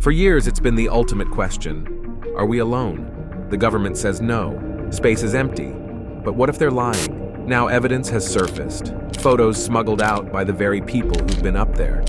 For years, it's been the ultimate question. Are we alone? The government says no. Space is empty. But what if they're lying? Now evidence has surfaced. Photos smuggled out by the very people who've been up there.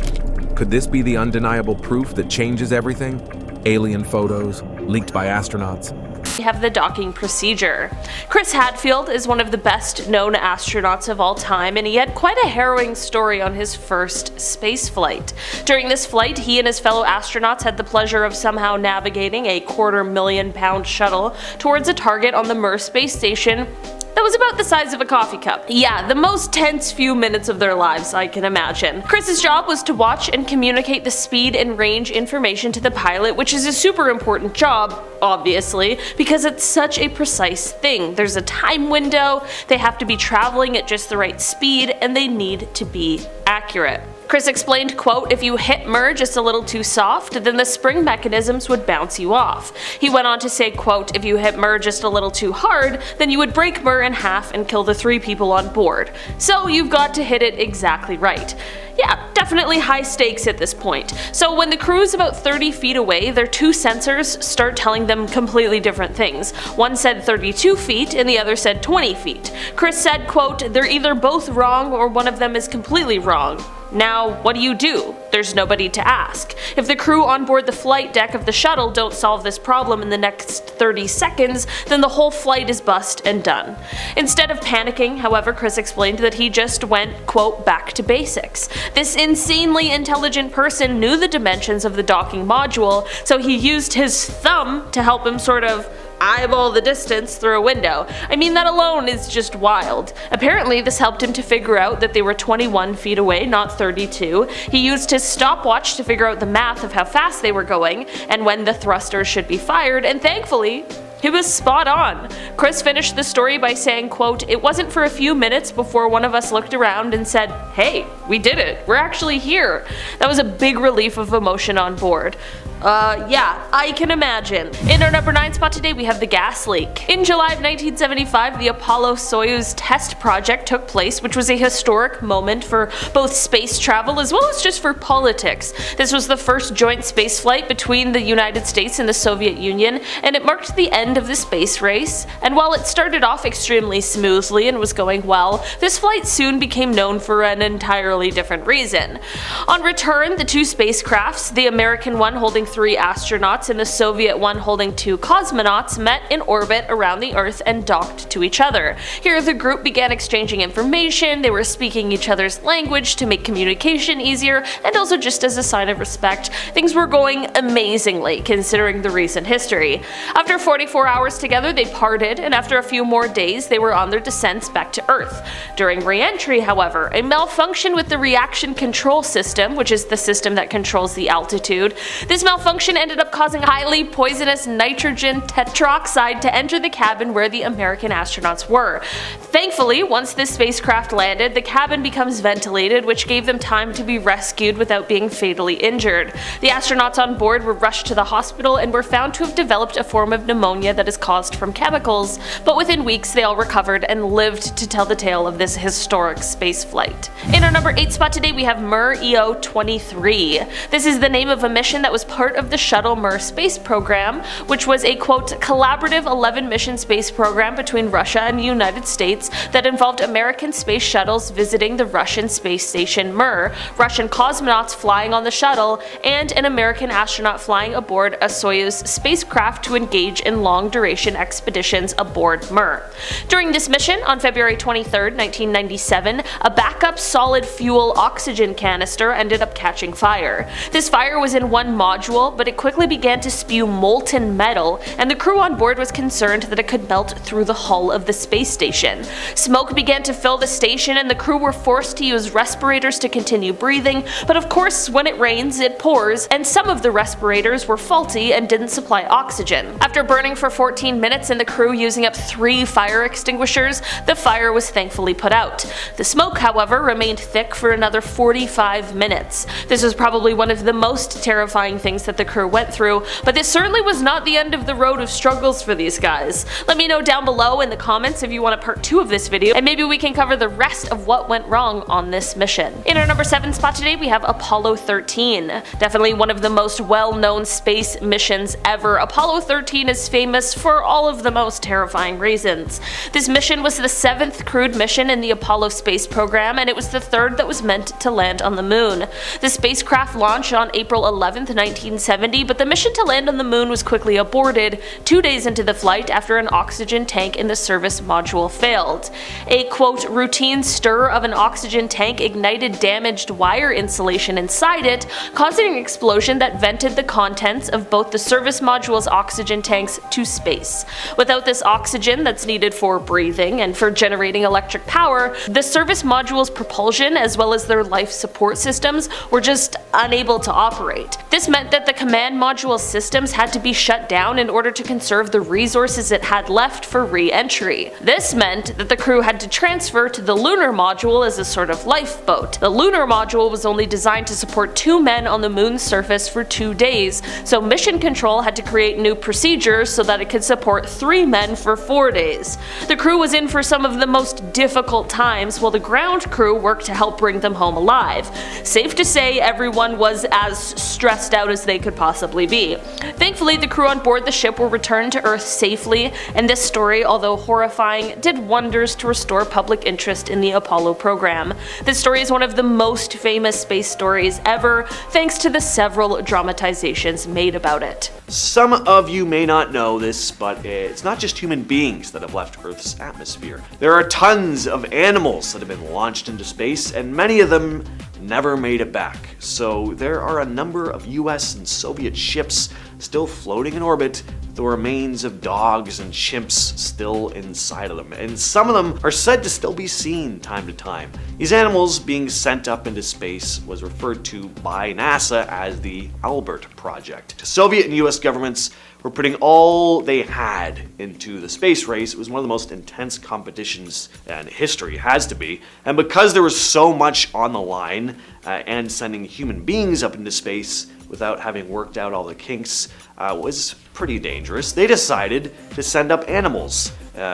Could this be the undeniable proof that changes everything? Alien photos, leaked by astronauts. We have the docking procedure. Chris Hadfield is one of the best known astronauts of all time, and he had quite a harrowing story on his first space flight. During this flight, he and his fellow astronauts had the pleasure of somehow navigating a $250,000 shuttle towards a target on the Mir space station that was about the size of a coffee cup. Yeah, the most tense few minutes of their lives, I can imagine. Chris's job was to watch and communicate the speed and range information to the pilot, which is a super important job, obviously, because it's such a precise thing. There's a time window, they have to be traveling at just the right speed, and they need to be accurate. Chris explained, quote, "If you hit Mir just a little too soft, then the spring mechanisms would bounce you off." He went on to say, quote, "If you hit Mir just a little too hard, then you would break Mir in half and kill the 3 people on board. So you've got to hit it exactly right." Yeah, definitely high stakes at this point. So when the crew is about 30 feet away, their 2 sensors start telling them completely different things. One said 32 feet and the other said 20 feet. Chris said, quote, "They're either both wrong or one of them is completely wrong. Now, what do? There's nobody to ask. If the crew on board the flight deck of the shuttle don't solve this problem in the next 30 seconds, then the whole flight is bust and done." Instead of panicking, however, Chris explained that he just went, quote, "back to basics." This insanely intelligent person knew the dimensions of the docking module, so he used his thumb to help him sort of eyeball the distance through a window. I mean, that alone is just wild. Apparently, this helped him to figure out that they were 21 feet away, not 32. He used his stopwatch to figure out the math of how fast they were going and when the thrusters should be fired, and thankfully, he was spot on. Chris finished the story by saying, quote, "It wasn't for a few minutes before one of us looked around and said, 'Hey, we did it. We're actually here.' That was a big relief of emotion on board." Yeah, I can imagine. In our number 9 spot today, we have the gas leak. In July of 1975, the Apollo-Soyuz test project took place, which was a historic moment for both space travel as well as just for politics. This was the first joint spaceflight between the United States and the Soviet Union, and it marked the end of the space race. And while it started off extremely smoothly and was going well, this flight soon became known for an entirely different reason. On return, the 2 spacecrafts, the American one holding 3 astronauts and the Soviet one holding 2 cosmonauts, met in orbit around the Earth and docked to each other. Here the group began exchanging information, they were speaking each other's language to make communication easier, and also just as a sign of respect. Things were going amazingly considering the recent history. After 44 hours together they parted, and after a few more days they were on their descents back to Earth. During re-entry, however, a malfunction with the reaction control system, which is the system that controls the altitude, this malfunction ended up causing highly poisonous nitrogen tetroxide to enter the cabin where the American astronauts were. Thankfully, once this spacecraft landed, the cabin becomes ventilated, which gave them time to be rescued without being fatally injured. The astronauts on board were rushed to the hospital and were found to have developed a form of pneumonia that is caused from chemicals, but within weeks they all recovered and lived to tell the tale of this historic space flight. In our number 8 spot today, we have Mir EO-23. This is the name of a mission that was part of the Shuttle Mir space program, which was a, quote, collaborative 11-mission space program between Russia and the United States that involved American space shuttles visiting the Russian space station Mir, Russian cosmonauts flying on the shuttle, and an American astronaut flying aboard a Soyuz spacecraft to engage in long-duration expeditions aboard Mir. During this mission, on February 23, 1997, a backup solid fuel oxygen canister ended up catching fire. This fire was in one module, but it quickly began to spew molten metal, and the crew on board was concerned that it could melt through the hull of the space station. Smoke began to fill the station, and the crew were forced to use respirators to continue breathing, but of course when it rains it pours, and some of the respirators were faulty and didn't supply oxygen. After burning for 14 minutes and the crew using up 3 fire extinguishers, the fire was thankfully put out. The smoke, however, remained thick for another 45 minutes. This was probably one of the most terrifying things that the crew went through, but this certainly was not the end of the road of struggles for these guys. Let me know down below in the comments if you want a part 2 of this video, and maybe we can cover the rest of what went wrong on this mission. In our number 7 spot today, we have Apollo 13. Definitely one of the most well-known space missions ever. Apollo 13 is famous for all of the most terrifying reasons. This mission was the 7th crewed mission in the Apollo space program, and it was the 3rd that was meant to land on the moon. The spacecraft launched on April 11th, 1970, but the mission to land on the moon was quickly aborted 2 days into the flight after an oxygen tank in the service module failed. A quote, routine stir of an oxygen tank ignited damaged wire insulation inside it, causing an explosion that vented the contents of both the service module's oxygen tanks to space. Without this oxygen that's needed for breathing and for generating electric power, the service module's propulsion as well as their life support systems were just unable to operate. This meant that the command module systems had to be shut down in order to conserve the resources it had left for re-entry. This meant that the crew had to transfer to the lunar module as a sort of lifeboat. The lunar module was only designed to support 2 men on the moon's surface for 2 days, so Mission Control had to create new procedures so that it could support 3 men for 4 days. The crew was in for some of the most difficult times, while the ground crew worked to help bring them home alive. Safe to say everyone was as stressed out as they could possibly be. Thankfully, the crew on board the ship were returned to Earth safely, and this story, although horrifying, did wonders to restore public interest in the Apollo program. This story is one of the most famous space stories ever, thanks to the several dramatizations made about it. Some of you may not know this, but it's not just human beings that have left Earth's atmosphere. There are tons of animals that have been launched into space, and many of them never made it back. So there are a number of US and Soviet ships still floating in orbit, with the remains of dogs and chimps still inside of them, and some of them are said to still be seen time to time. These animals being sent up into space was referred to by NASA as the Albert Project. The Soviet and US governments were putting all they had into the space race. It was one of the most intense competitions in history, it has to be, and because there was so much on the line and sending human beings up into space without having worked out all the kinks was pretty dangerous, they decided to send up animals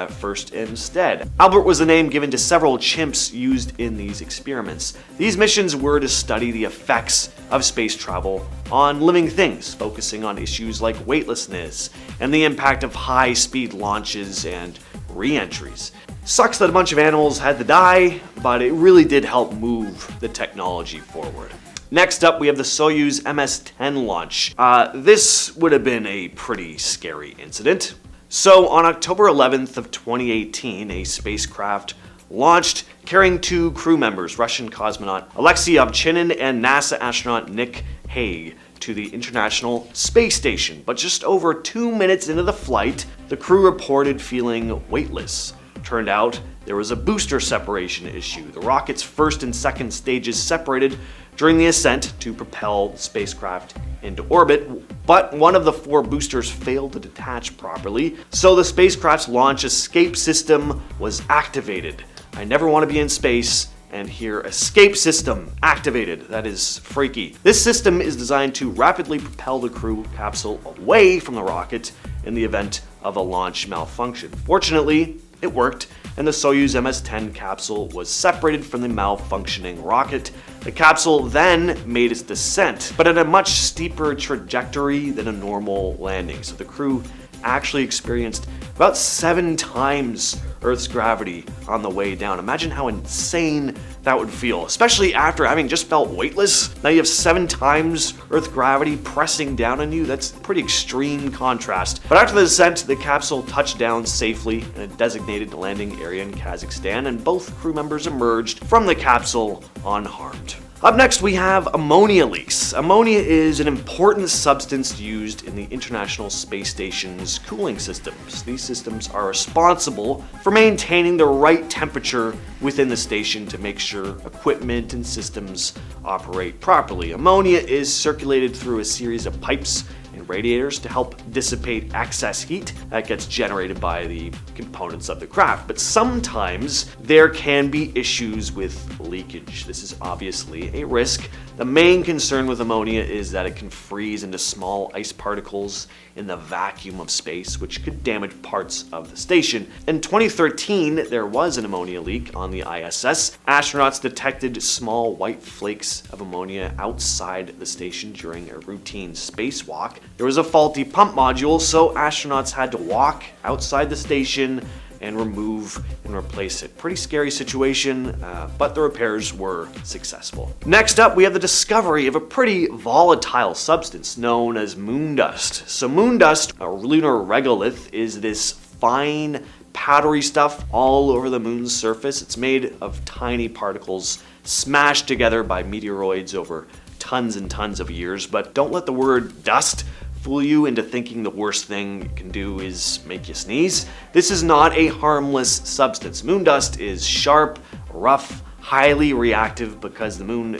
first instead. Albert was the name given to several chimps used in these experiments. These missions were to study the effects of space travel on living things, focusing on issues like weightlessness and the impact of high-speed launches and re-entries. Sucks that a bunch of animals had to die, but it really did help move the technology forward. Next up, we have the Soyuz MS-10 launch. This would have been a pretty scary incident. So on October 11th of 2018, a spacecraft launched carrying 2 crew members, Russian cosmonaut Alexei Ovchinin and NASA astronaut Nick Hague, to the International Space Station. But just over 2 minutes into the flight, the crew reported feeling weightless. Turned out there was a booster separation issue. The rocket's first and second stages separated during the ascent to propel the spacecraft into orbit, but one of the 4 boosters failed to detach properly, so the spacecraft's launch escape system was activated. I never want to be in space and hear escape system activated. That is freaky. This system is designed to rapidly propel the crew capsule away from the rocket in the event of a launch malfunction. Fortunately, it worked, and the Soyuz MS-10 capsule was separated from the malfunctioning rocket. The capsule then made its descent, but at a much steeper trajectory than a normal landing. So the crew actually experienced about 7 times Earth's gravity on the way down. Imagine how insane that would feel, especially after having just felt weightless. Now you have 7 times Earth gravity pressing down on you. That's a pretty extreme contrast. But after the descent, the capsule touched down safely in a designated landing area in Kazakhstan, and both crew members emerged from the capsule unharmed. Up next, we have ammonia leaks. Ammonia is an important substance used in the International Space Station's cooling systems. These systems are responsible for maintaining the right temperature within the station to make sure equipment and systems operate properly. Ammonia is circulated through a series of pipes and radiators to help dissipate excess heat that gets generated by the components of the craft. But sometimes there can be issues with leakage. This is obviously a risk The main concern with ammonia is that it can freeze into small ice particles in the vacuum of space, which could damage parts of the station. In 2013, there was an ammonia leak on the ISS. Astronauts detected small white flakes of ammonia outside the station during a routine spacewalk. There was a faulty pump module, so astronauts had to walk outside the station and remove and replace it. Pretty scary situation, but the repairs were successful. Next up, we have the discovery of a pretty volatile substance known as moon dust. So moon dust, a lunar regolith, is this fine, powdery stuff all over the moon's surface. It's made of tiny particles smashed together by meteoroids over tons and tons of years, but don't let the word dust fool you into thinking the worst thing it can do is make you sneeze. This is not a harmless substance. Moon dust is sharp, rough, highly reactive because the moon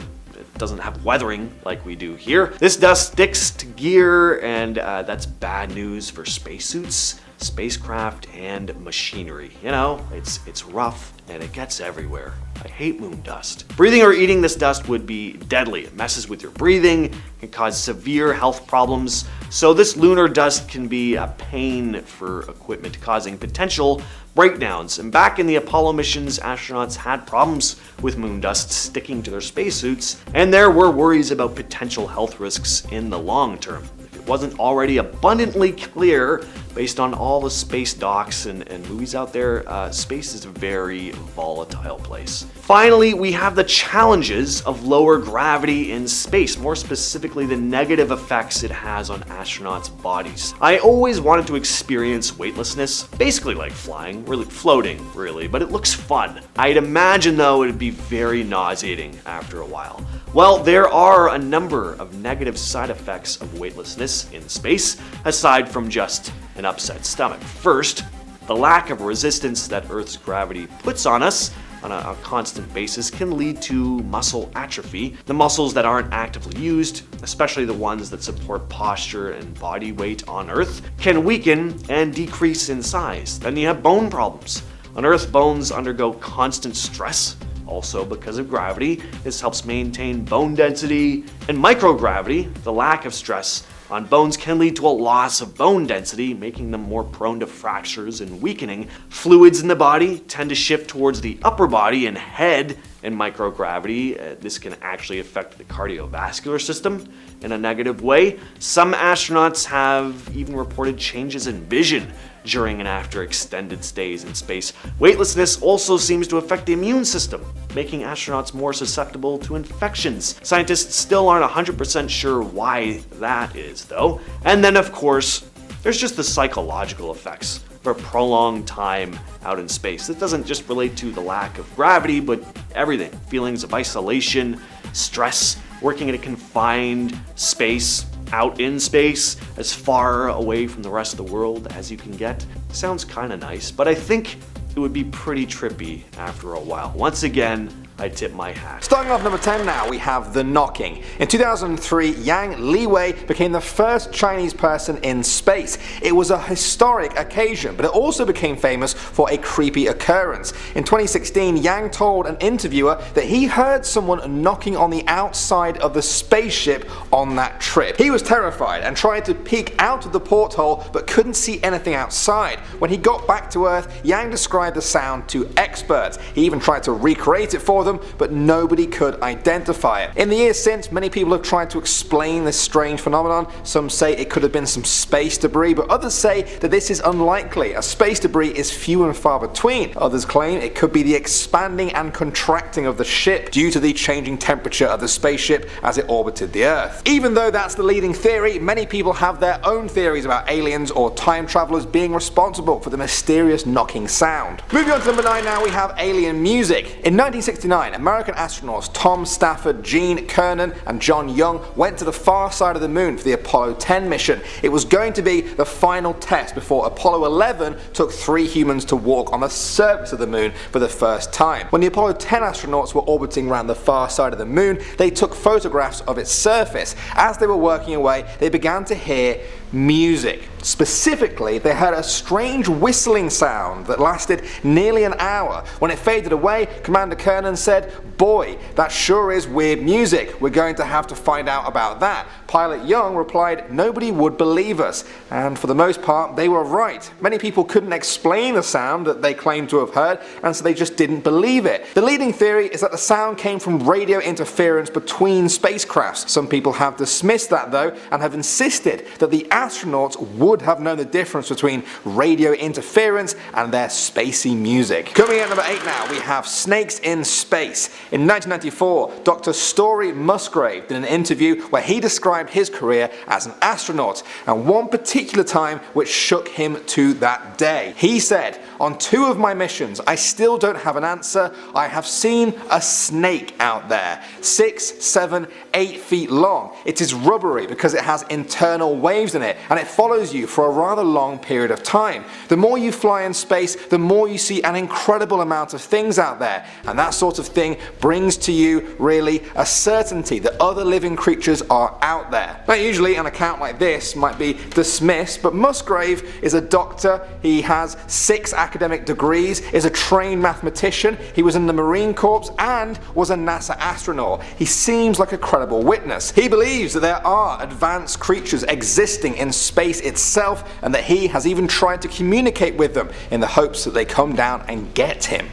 doesn't have weathering like we do here. This dust sticks to gear, and that's bad news for spacesuits, spacecraft, and machinery. You know, it's rough and it gets everywhere. I hate moon dust. Breathing or eating this dust would be deadly. It messes with your breathing, can cause severe health problems. So this lunar dust can be a pain for equipment, causing potential breakdowns. And back in the Apollo missions, astronauts had problems with moon dust sticking to their spacesuits, and there were worries about potential health risks in the long term. If it wasn't already abundantly clear based on all the space docs and movies out there, space is a very volatile place. Finally, we have the challenges of lower gravity in space, more specifically the negative effects it has on astronauts' bodies. I always wanted to experience weightlessness, basically like flying, really floating, really, but it looks fun. I'd imagine though it'd be very nauseating after a while. Well, there are a number of negative side effects of weightlessness in space, aside from just an upset stomach. First, the lack of resistance that Earth's gravity puts on us on a constant basis can lead to muscle atrophy. The muscles that aren't actively used, especially the ones that support posture and body weight on Earth, can weaken and decrease in size. Then you have bone problems. On Earth, bones undergo constant stress, also because of gravity. This helps maintain bone density. And microgravity, the lack of stress on bones, can lead to a loss of bone density, making them more prone to fractures and weakening. Fluids in the body tend to shift towards the upper body and head in microgravity. This can actually affect the cardiovascular system in a negative way. Some astronauts have even reported changes in vision during and after extended stays in space. Weightlessness also seems to affect the immune system, making astronauts more susceptible to infections. Scientists still aren't 100% sure why that is, though. And then, of course, there's just the psychological effects for a prolonged time out in space. It doesn't just relate to the lack of gravity, but everything. Feelings of isolation, stress, working in a confined space, out in space, as far away from the rest of the world as you can get. Sounds kind of nice, but I think it would be pretty trippy after a while. Once again, I tip my hat. Starting off number 10 now, we have The Knocking. In 2003, Yang Liwei became the first Chinese person in space. It was a historic occasion, but it also became famous for a creepy occurrence. In 2016, Yang told an interviewer that he heard someone knocking on the outside of the spaceship on that trip. He was terrified and tried to peek out of the porthole, but couldn't see anything outside. When he got back to Earth, Yang described the sound to experts. He even tried to recreate it for them, but nobody could identify it. In the years since, many people have tried to explain this strange phenomenon. Some say it could have been some space debris, but others say that this is unlikely, as space debris is few and far between. Others claim it could be the expanding and contracting of the ship due to the changing temperature of the spaceship as it orbited the Earth. Even though that's the leading theory, many people have their own theories about aliens or time travelers being responsible for the mysterious knocking sound. Moving on to number 9 now, we have alien music. In 1969, American astronauts Tom Stafford, Gene Cernan, and John Young went to the far side of the moon for the Apollo 10 mission. It was going to be the final test before Apollo 11 took 3 humans to walk on the surface of the moon for the first time. When the Apollo 10 astronauts were orbiting around the far side of the moon, they took photographs of its surface. As they were working away, they began to hear music. Specifically, they heard a strange whistling sound that lasted nearly an hour. When it faded away, Commander Kernan said, "Boy, that sure is weird music. We're going to have to find out about that." Pilot Young replied, "Nobody would believe us." And for the most part, they were right. Many people couldn't explain the sound that they claimed to have heard, and so they just didn't believe it. The leading theory is that the sound came from radio interference between spacecrafts. Some people have dismissed that though, and have insisted that the astronauts would have known the difference between radio interference and their spacey music. Coming in at number 8 now, we have snakes in space. In 1994, Dr. Story Musgrave did an interview where he described his career as an astronaut, and one particular time which shook him to that day. He said, "On 2 of my missions, I still don't have an answer. I have seen a snake out there, 6, 7, 8 feet long. It is rubbery because it has internal waves in it, and it follows you for a rather long period of time. The more you fly in space, the more you see an incredible amount of things out there, and that sort of thing brings to you really a certainty that other living creatures are out there." Now usually an account like this might be dismissed, but Musgrave is a doctor, he has 6 academic degrees, is a trained mathematician, he was in the Marine Corps and was a NASA astronaut. He seems like a credible witness. He believes that there are advanced creatures existing in space itself, and that he has even tried to communicate with them in the hopes that they come down and get him.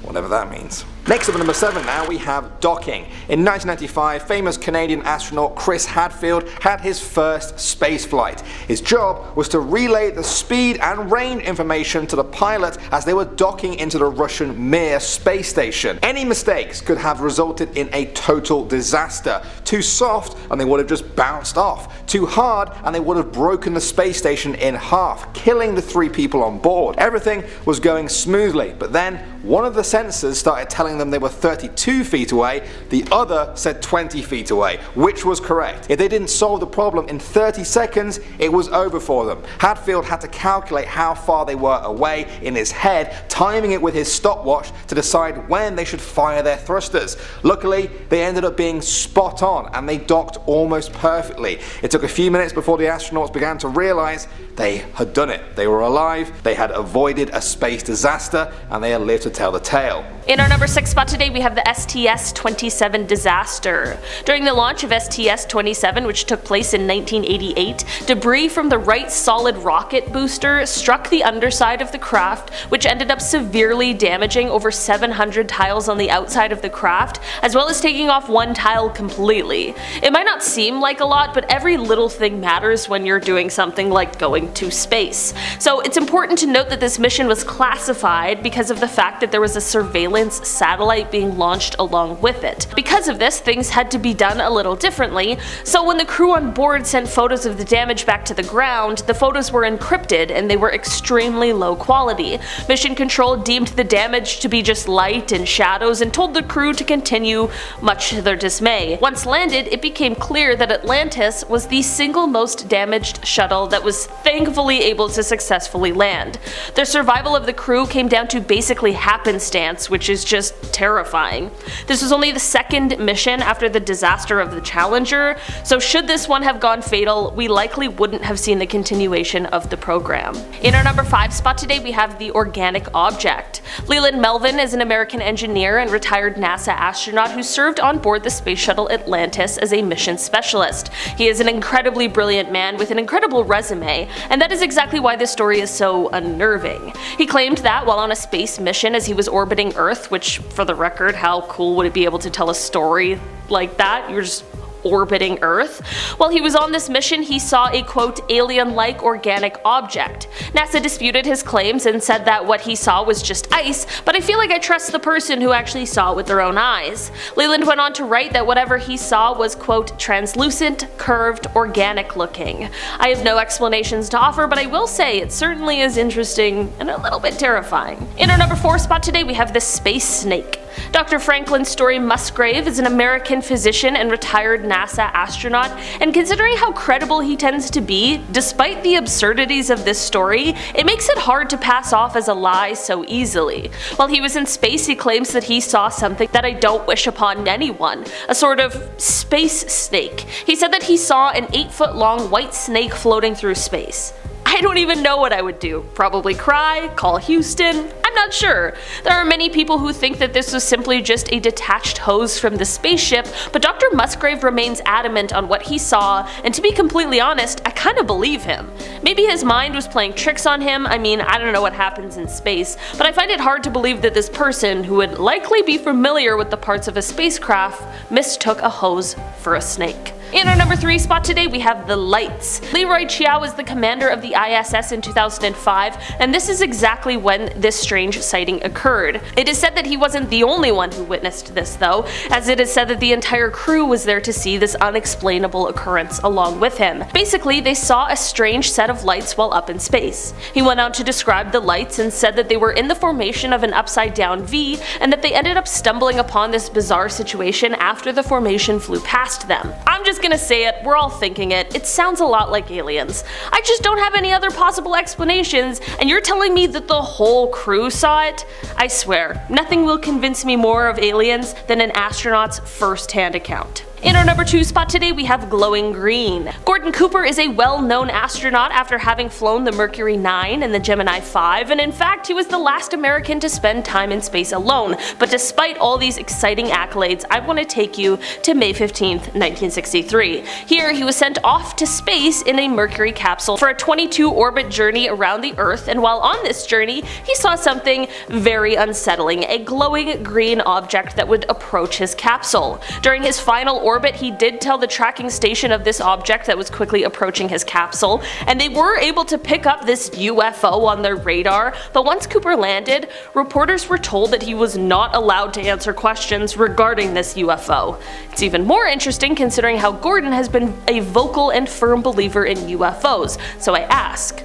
Whatever that means. Next up at number 7 now, we have docking. In 1995, famous Canadian astronaut Chris Hadfield had his first space flight. His job was to relay the speed and range information to the pilot as they were docking into the Russian Mir space station. Any mistakes could have resulted in a total disaster. Too soft and they would have just bounced off. Too hard and they would have broken the space station in half, killing the 3 people on board. Everything was going smoothly, but then one of the sensors started telling them they were 32 feet away, the other said 20 feet away, which was correct. If they didn't solve the problem in 30 seconds, it was over for them. Hadfield had to calculate how far they were away in his head, timing it with his stopwatch to decide when they should fire their thrusters. Luckily, they ended up being spot on and they docked almost perfectly. It took a few minutes before the astronauts began to realize they had done it. They were alive, they had avoided a space disaster, and they had lived to tell the tale. In our number 6 spot today, we have the STS-27 disaster. During the launch of STS-27, which took place in 1988, debris from the right solid rocket booster struck the underside of the craft, which ended up severely damaging over 700 tiles on the outside of the craft, as well as taking off 1 tile completely. It might not seem like a lot, but every little thing matters when you're doing something like going to space. So it's important to note that this mission was classified because of the fact that there was a surveillance satellite being launched along with it. Because of this, things had to be done a little differently, so when the crew on board sent photos of the damage back to the ground, the photos were encrypted and they were extremely low quality. Mission Control deemed the damage to be just light and shadows and told the crew to continue, much to their dismay. Once landed, it became clear that Atlantis was the single most damaged shuttle that was thankfully able to successfully land. The survival of the crew came down to basically happenstance, which is just terrifying. This was only the 2nd mission after the disaster of the Challenger, so should this one have gone fatal, we likely wouldn't have seen the continuation of the program. In our number 5 spot today, we have the organic object. Leland Melvin is an American engineer and retired NASA astronaut who served on board the space shuttle Atlantis as a mission specialist. He is an incredibly brilliant man with an incredible resume, and that is exactly why this story is so unnerving. He claimed that while on a space mission as he was orbiting Earth, which for the record, how cool would it be able to tell a story like that? You're just orbiting Earth. While he was on this mission, he saw a quote alien-like organic object. NASA disputed his claims and said that what he saw was just ice, but I feel like I trust the person who actually saw it with their own eyes. Leland went on to write that whatever he saw was quote translucent, curved, organic looking. I have no explanations to offer, but I will say it certainly is interesting and a little bit terrifying. In our number 4 spot today, we have the space snake. Dr. Franklin Story Musgrave is an American physician and retired NASA astronaut, and considering how credible he tends to be, despite the absurdities of this story, it makes it hard to pass off as a lie so easily. quickly. While he was in space, he claims that he saw something that I don't wish upon anyone, a sort of space snake. He said that he saw an 8-foot-long white snake floating through space. I don't even know what I would do. Probably cry, call Houston, I'm not sure. There are many people who think that this was simply just a detached hose from the spaceship, but Dr. Musgrave remains adamant on what he saw, and to be completely honest, I kinda believe him. Maybe his mind was playing tricks on him. I mean, I don't know what happens in space, but I find it hard to believe that this person, who would likely be familiar with the parts of a spacecraft, mistook a hose for a snake. In our number 3 spot today, we have the lights. Leroy Chiao was the commander of the ISS in 2005, and this is exactly when this strange sighting occurred. It is said that he wasn't the only one who witnessed this though, as it is said that the entire crew was there to see this unexplainable occurrence along with him. Basically, they saw a strange set of lights while up in space. He went on to describe the lights and said that they were in the formation of an upside down V, and that they ended up stumbling upon this bizarre situation after the formation flew past them. I'm just gonna say it, we're all thinking it. It sounds a lot like aliens. I just don't have any other possible explanations, and you're telling me that the whole crew saw it? I swear, nothing will convince me more of aliens than an astronaut's first-hand account. In our number 2 spot today, we have glowing green. Gordon Cooper is a well-known astronaut after having flown the Mercury 9 and the Gemini 5, and in fact, he was the last American to spend time in space alone. But despite all these exciting accolades, I want to take you to May 15th, 1963. Here, he was sent off to space in a Mercury capsule for a 22-orbit journey around the Earth, and while on this journey, he saw something very unsettling, a glowing green object that would approach his capsule. During his final orbit, he did tell the tracking station of this object that was quickly approaching his capsule, and they were able to pick up this UFO on their radar, but once Cooper landed, reporters were told that he was not allowed to answer questions regarding this UFO. It's even more interesting considering how Gordon has been a vocal and firm believer in UFOs, so I ask,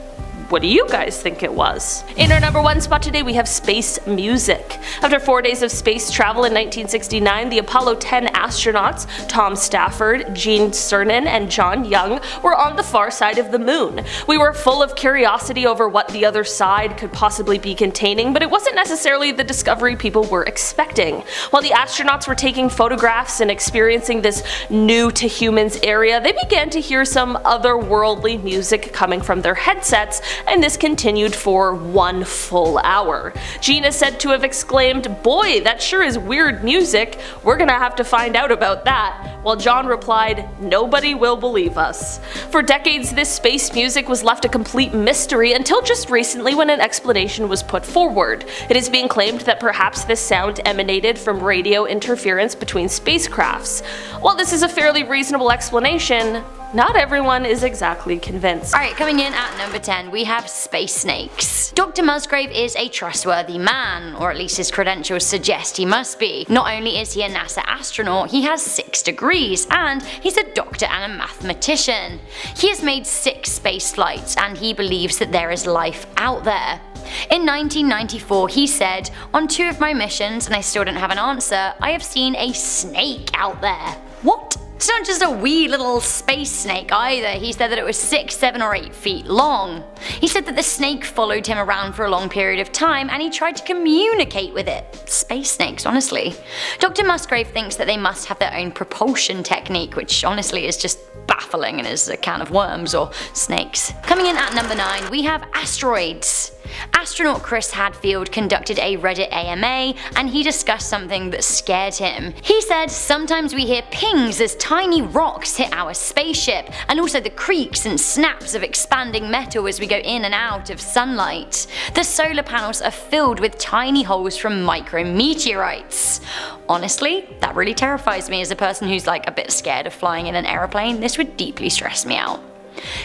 what do you guys think it was? In our number 1 spot today, we have space music. After 4 days of space travel in 1969, the Apollo 10 astronauts, Tom Stafford, Gene Cernan, and John Young, were on the far side of the moon. We were full of curiosity over what the other side could possibly be containing, but it wasn't necessarily the discovery people were expecting. While the astronauts were taking photographs and experiencing this new to humans area, they began to hear some otherworldly music coming from their headsets, and this continued for 1 full hour. Gene is said to have exclaimed, "Boy, that sure is weird music, we're gonna have to find out about that," while John replied, "Nobody will believe us." For decades, this space music was left a complete mystery until just recently when an explanation was put forward. It is being claimed that perhaps this sound emanated from radio interference between spacecrafts. While this is a fairly reasonable explanation, not everyone is exactly convinced. Alright, coming in at number 10, we have space snakes. Dr. Musgrave is a trustworthy man, or at least his credentials suggest he must be. Not only is he a NASA astronaut, he has 6 degrees, and he's a doctor and a mathematician. He has made 6 space flights, and he believes that there is life out there. In 1994, he said, "On 2 of my missions, and I still don't have an answer, I have seen a snake out there." What? It's not just a wee little space snake either. He said that it was 6, 7 or 8 feet long. He said that the snake followed him around for a long period of time and he tried to communicate with it. Space snakes, honestly. Dr. Musgrave thinks that they must have their own propulsion technique, which honestly is just baffling and is a can of worms or snakes. Coming in at number 9, we have asteroids. Astronaut Chris Hadfield conducted a Reddit AMA and he discussed something that scared him. He said, "Sometimes we hear pings as tiny rocks hit our spaceship, and also the creaks and snaps of expanding metal as we go in and out of sunlight. The solar panels are filled with tiny holes from micrometeorites." Honestly, that really terrifies me as a person who's like a bit scared of flying in an aeroplane. This would deeply stress me out.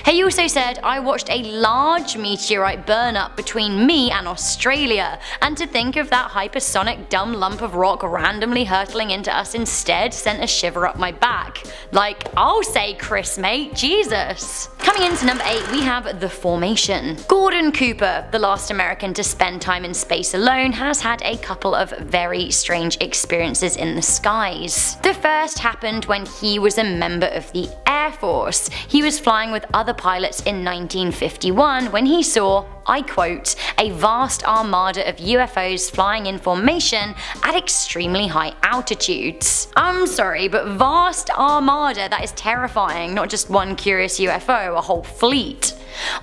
He also said, "I watched a large meteorite burn up between me and Australia, and to think of that hypersonic dumb lump of rock randomly hurtling into us instead sent a shiver up my back." Like, I'll say Chris, mate, Jesus. Coming into number 8, we have the formation. Gordon Cooper, the last American to spend time in space alone, has had a couple of very strange experiences in the skies. The first happened when he was a member of the Air Force. He was flying with other pilots in 1951 when he saw I quote, a vast armada of UFOs flying in formation at extremely high altitudes. I'm sorry, but vast armada, that is terrifying, not just one curious UFO, a whole fleet.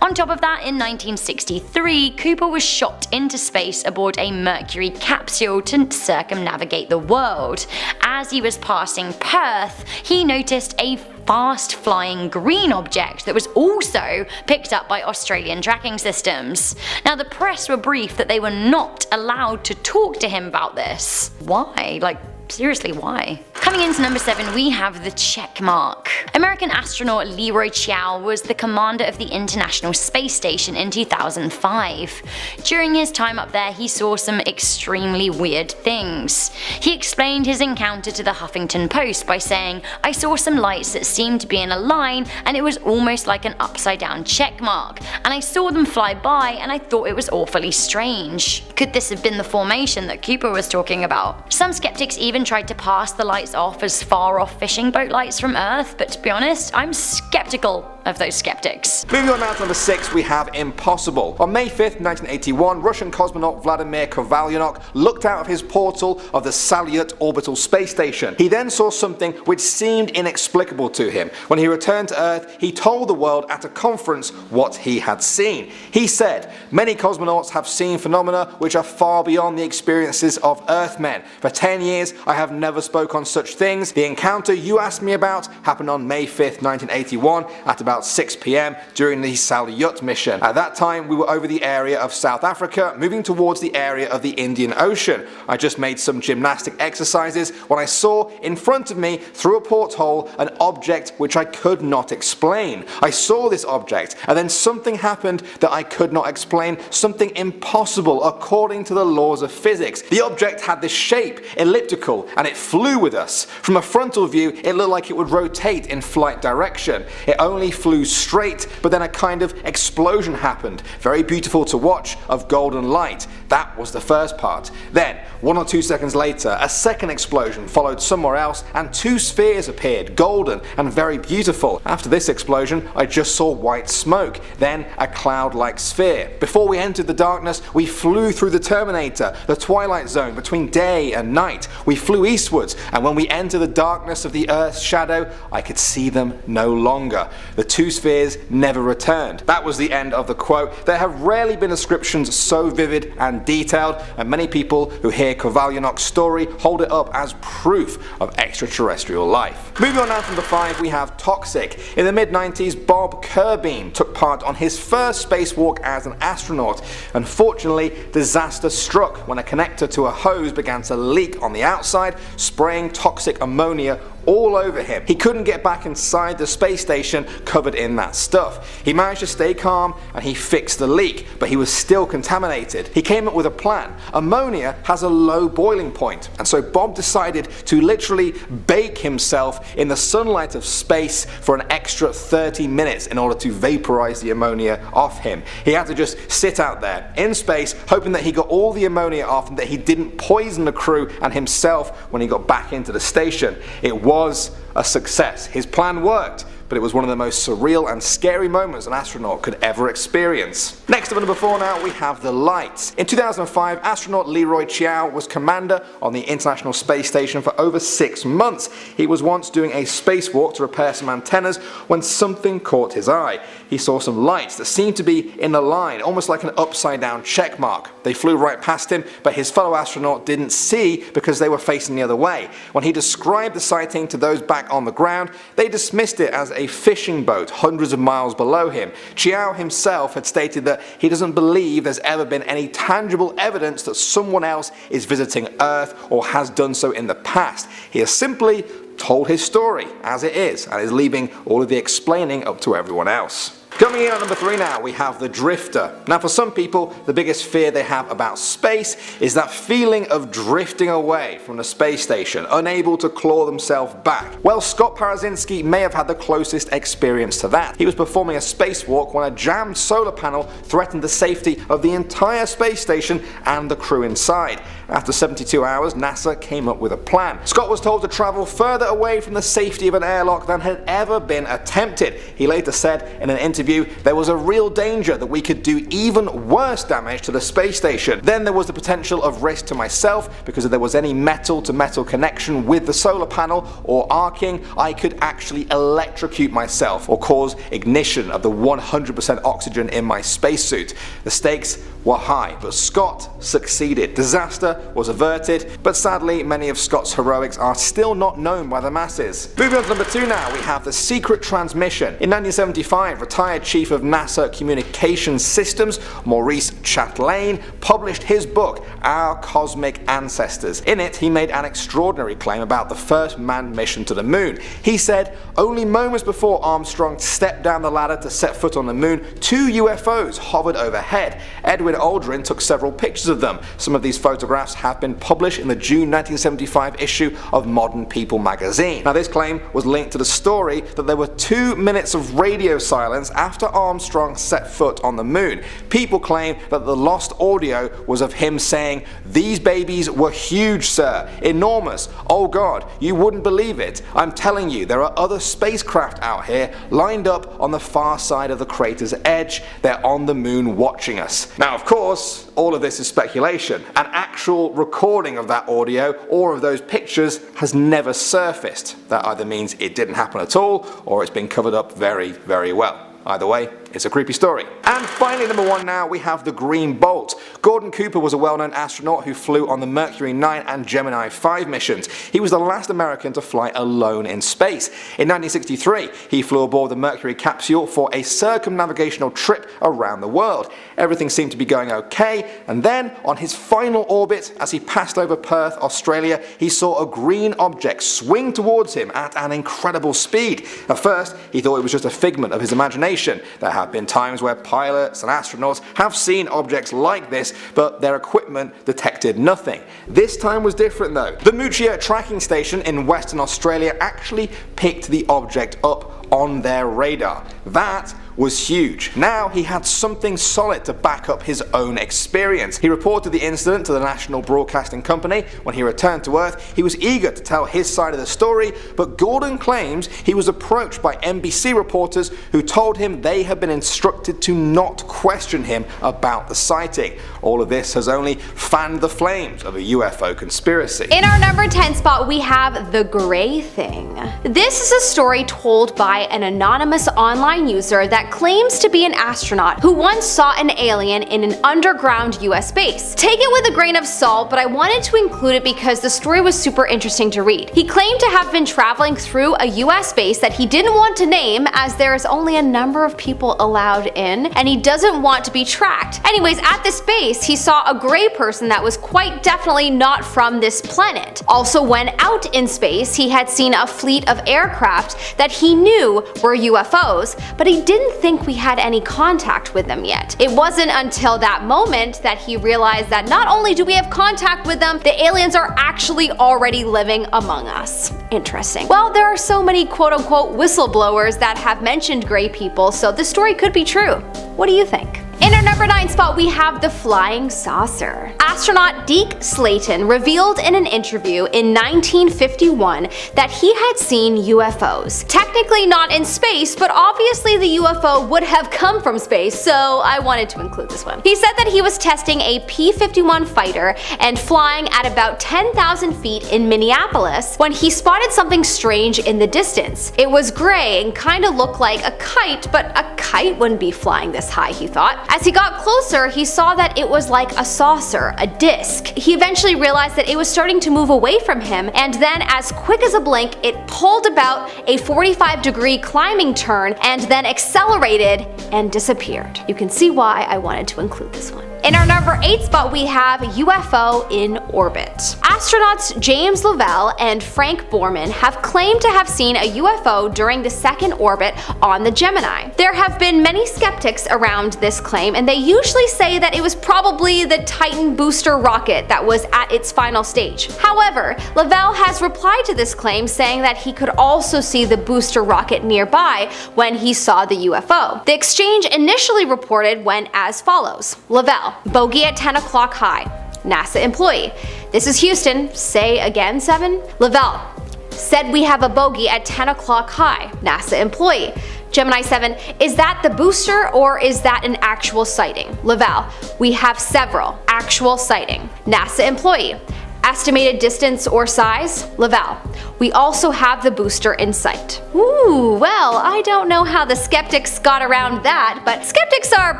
On top of that, in 1963, Cooper was shot into space aboard a Mercury capsule to circumnavigate the world. As he was passing Perth, he noticed a fast-flying green object that was also picked up by Australian tracking systems. Now, the press were briefed that they were not allowed to talk to him about this. Why? Seriously, why? Coming into number 7, we have the check mark. American astronaut Leroy Chiao was the commander of the International Space Station in 2005. During his time up there, he saw some extremely weird things. He explained his encounter to the Huffington Post by saying, "I saw some lights that seemed to be in a line and it was almost like an upside down check mark, and I saw them fly by and I thought it was awfully strange." Could this have been the formation that Cooper was talking about? Some skeptics even tried to pass the lights off as far off fishing boat lights from Earth, but to be honest, I'm skeptical of those skeptics. Moving on now to number 6, we have impossible. On May 5th, 1981, Russian cosmonaut Vladimir Kovalyonok looked out of his portal of the Salyut orbital space station. He then saw something which seemed inexplicable to him. When he returned to Earth, he told the world at a conference what he had seen. He said, "Many cosmonauts have seen phenomena which are far beyond the experiences of Earthmen. For 10 years, I have never spoke on such things. The encounter you asked me about happened on May 5th, 1981 at about 6 p.m. during the Salyut mission. At that time, we were over the area of South Africa, moving towards the area of the Indian Ocean. I just made some gymnastic exercises when I saw in front of me, through a porthole, an object which I could not explain. I saw this object, and then something happened that I could not explain, something impossible according to the laws of physics. The object had this shape, elliptical, and it flew with us. From a frontal view, it looked like it would rotate in flight direction. It only flew straight, but then a kind of explosion happened, very beautiful to watch, of golden light. That was the first part. Then, 1 or 2 seconds later, a second explosion followed somewhere else, and 2 spheres appeared, golden and very beautiful. After this explosion, I just saw white smoke, then a cloud-like sphere. Before we entered the darkness, we flew through the Terminator, the twilight zone between day and night. We flew eastwards, and when we entered the darkness of the Earth's shadow, I could see them no longer. The 2 spheres never returned." That was the end of the quote. There have rarely been descriptions so vivid and detailed, and many people who hear Kovalyonok's story hold it up as proof of extraterrestrial life. Moving on now to number 5, we have toxic. In the mid-90s, Bob Kerbean took part on his first spacewalk as an astronaut. Unfortunately, disaster struck when a connector to a hose began to leak on the outside, spraying toxic ammonia all over him. He couldn't get back inside the space station covered in that stuff. He managed to stay calm and he fixed the leak, but he was still contaminated. He came up with a plan. Ammonia has a low boiling point, and so Bob decided to literally bake himself in the sunlight of space for an extra 30 minutes in order to vaporize the ammonia off him. He had to just sit out there in space, hoping that he got all the ammonia off and that he didn't poison the crew and himself when he got back into the station. It was a success. His plan worked, but it was one of the most surreal and scary moments an astronaut could ever experience. Next up at number 4 now, we have the lights. In 2005, astronaut Leroy Chiao was commander on the International Space Station for over 6 months. He was once doing a spacewalk to repair some antennas when something caught his eye. He saw some lights that seemed to be in a line, almost like an upside down check mark. They flew right past him, but his fellow astronaut didn't see because they were facing the other way. When he described the sighting to those back on the ground, they dismissed it as a fishing boat hundreds of miles below him. Chiao himself had stated that he doesn't believe there's ever been any tangible evidence that someone else is visiting Earth or has done so in the past. He has simply told his story as it is and is leaving all of the explaining up to everyone else. Coming in at number 3 now, we have the drifter. Now for some people, the biggest fear they have about space is that feeling of drifting away from the space station, unable to claw themselves back. Well, Scott Parazinski may have had the closest experience to that. He was performing a spacewalk when a jammed solar panel threatened the safety of the entire space station and the crew inside. After 72 hours, NASA came up with a plan. Scott was told to travel further away from the safety of an airlock than had ever been attempted. He later said in an interview, "There was a real danger that we could do even worse damage to the space station. Then there was the potential of risk to myself because if there was any metal to metal connection with the solar panel or arcing, I could actually electrocute myself or cause ignition of the 100% oxygen in my spacesuit." The stakes were high, but Scott succeeded. Disaster was averted, but sadly many of Scott's heroics are still not known by the masses. Moving on to number 2 now, we have the secret transmission. In 1975, retired chief of NASA Communications Systems, Maurice Chatelain, published his book, Our Cosmic Ancestors. In it, he made an extraordinary claim about the first manned mission to the moon. He said, "Only moments before Armstrong stepped down the ladder to set foot on the moon, 2 UFOs hovered overhead. Edwin Aldrin took several pictures of them. Some of these photographs have been published in the June 1975 issue of Modern People magazine." Now this claim was linked to the story that there were 2 minutes of radio silence after Armstrong set foot on the moon. People claim that the lost audio was of him saying, "These babies were huge, sir. Enormous. Oh God, you wouldn't believe it. I'm telling you, there are other spacecraft out here lined up on the far side of the crater's edge. They're on the moon watching us." Now of course, all of this is speculation. An actual recording of that audio or of those pictures has never surfaced. That either means it didn't happen at all or it's been covered up very, very well. Either way, it's a creepy story. And finally, number 1 now, we have the Green Bolt. Gordon Cooper was a well-known astronaut who flew on the Mercury 9 and Gemini 5 missions. He was the last American to fly alone in space. In 1963, he flew aboard the Mercury capsule for a circumnavigational trip around the world. Everything seemed to be going okay, and then on his final orbit, as he passed over Perth, Australia, he saw a green object swing towards him at an incredible speed. At first, he thought it was just a figment of his imagination. There have been times where pilots and astronauts have seen objects like this, but their equipment detected nothing. This time was different though. The Moochia tracking station in Western Australia actually picked the object up on their radar. That was huge. Now he had something solid to back up his own experience. He reported the incident to the National Broadcasting Company. When he returned to Earth, he was eager to tell his side of the story, but Gordon claims he was approached by NBC reporters who told him they had been instructed to not question him about the sighting. All of this has only fanned the flames of a UFO conspiracy. In our number 10 spot, we have The Gray Thing. This is a story told by an anonymous online user that claims to be an astronaut who once saw an alien in an underground US base. Take it with a grain of salt, but I wanted to include it because the story was super interesting to read. He claimed to have been traveling through a US base that he didn't want to name as there is only a number of people allowed in and he doesn't want to be tracked. Anyways, at this base, he saw a gray person that was quite definitely not from this planet. Also, when out in space, he had seen a fleet of aircraft that he knew were UFOs, but he didn't think we had any contact with them yet. It wasn't until that moment that he realized that not only do we have contact with them, the aliens are actually already living among us. Interesting. Well, there are so many quote-unquote whistleblowers that have mentioned gray people, so this story could be true. What do you think? In our number 9 spot, we have the flying saucer. Astronaut Deke Slayton revealed in an interview in 1951 that he had seen UFOs. Technically not in space, but obviously the UFO would have come from space, so I wanted to include this one. He said that he was testing a P-51 fighter and flying at about 10,000 feet in Minneapolis when he spotted something strange in the distance. It was gray and kind of looked like a kite, but a kite wouldn't be flying this high, he thought. As he got closer, he saw that it was like a saucer, a disc. He eventually realized that it was starting to move away from him, and then as quick as a blink, it pulled about a 45-degree climbing turn and then accelerated and disappeared. You can see why I wanted to include this one. In our number 8 spot, we have UFO in orbit. Astronauts James Lovell and Frank Borman have claimed to have seen a UFO during the second orbit on the Gemini. There have been many skeptics around this claim, and they usually say that it was probably the Titan booster rocket that was at its final stage. However, Lovell has replied to this claim saying that he could also see the booster rocket nearby when he saw the UFO. The exchange initially reported went as follows. Lovell: bogey at 10 o'clock high. NASA employee: This is Houston. Say again, 7. Lavelle. Said we have a bogey at 10 o'clock high. NASA employee. Gemini 7, is that the booster or is that an actual sighting? Lavelle, we have several. Actual sighting. NASA employee. Estimated distance or size? Lavelle, we also have the booster in sight. Ooh, well, I don't know how the skeptics got around that, but skeptics are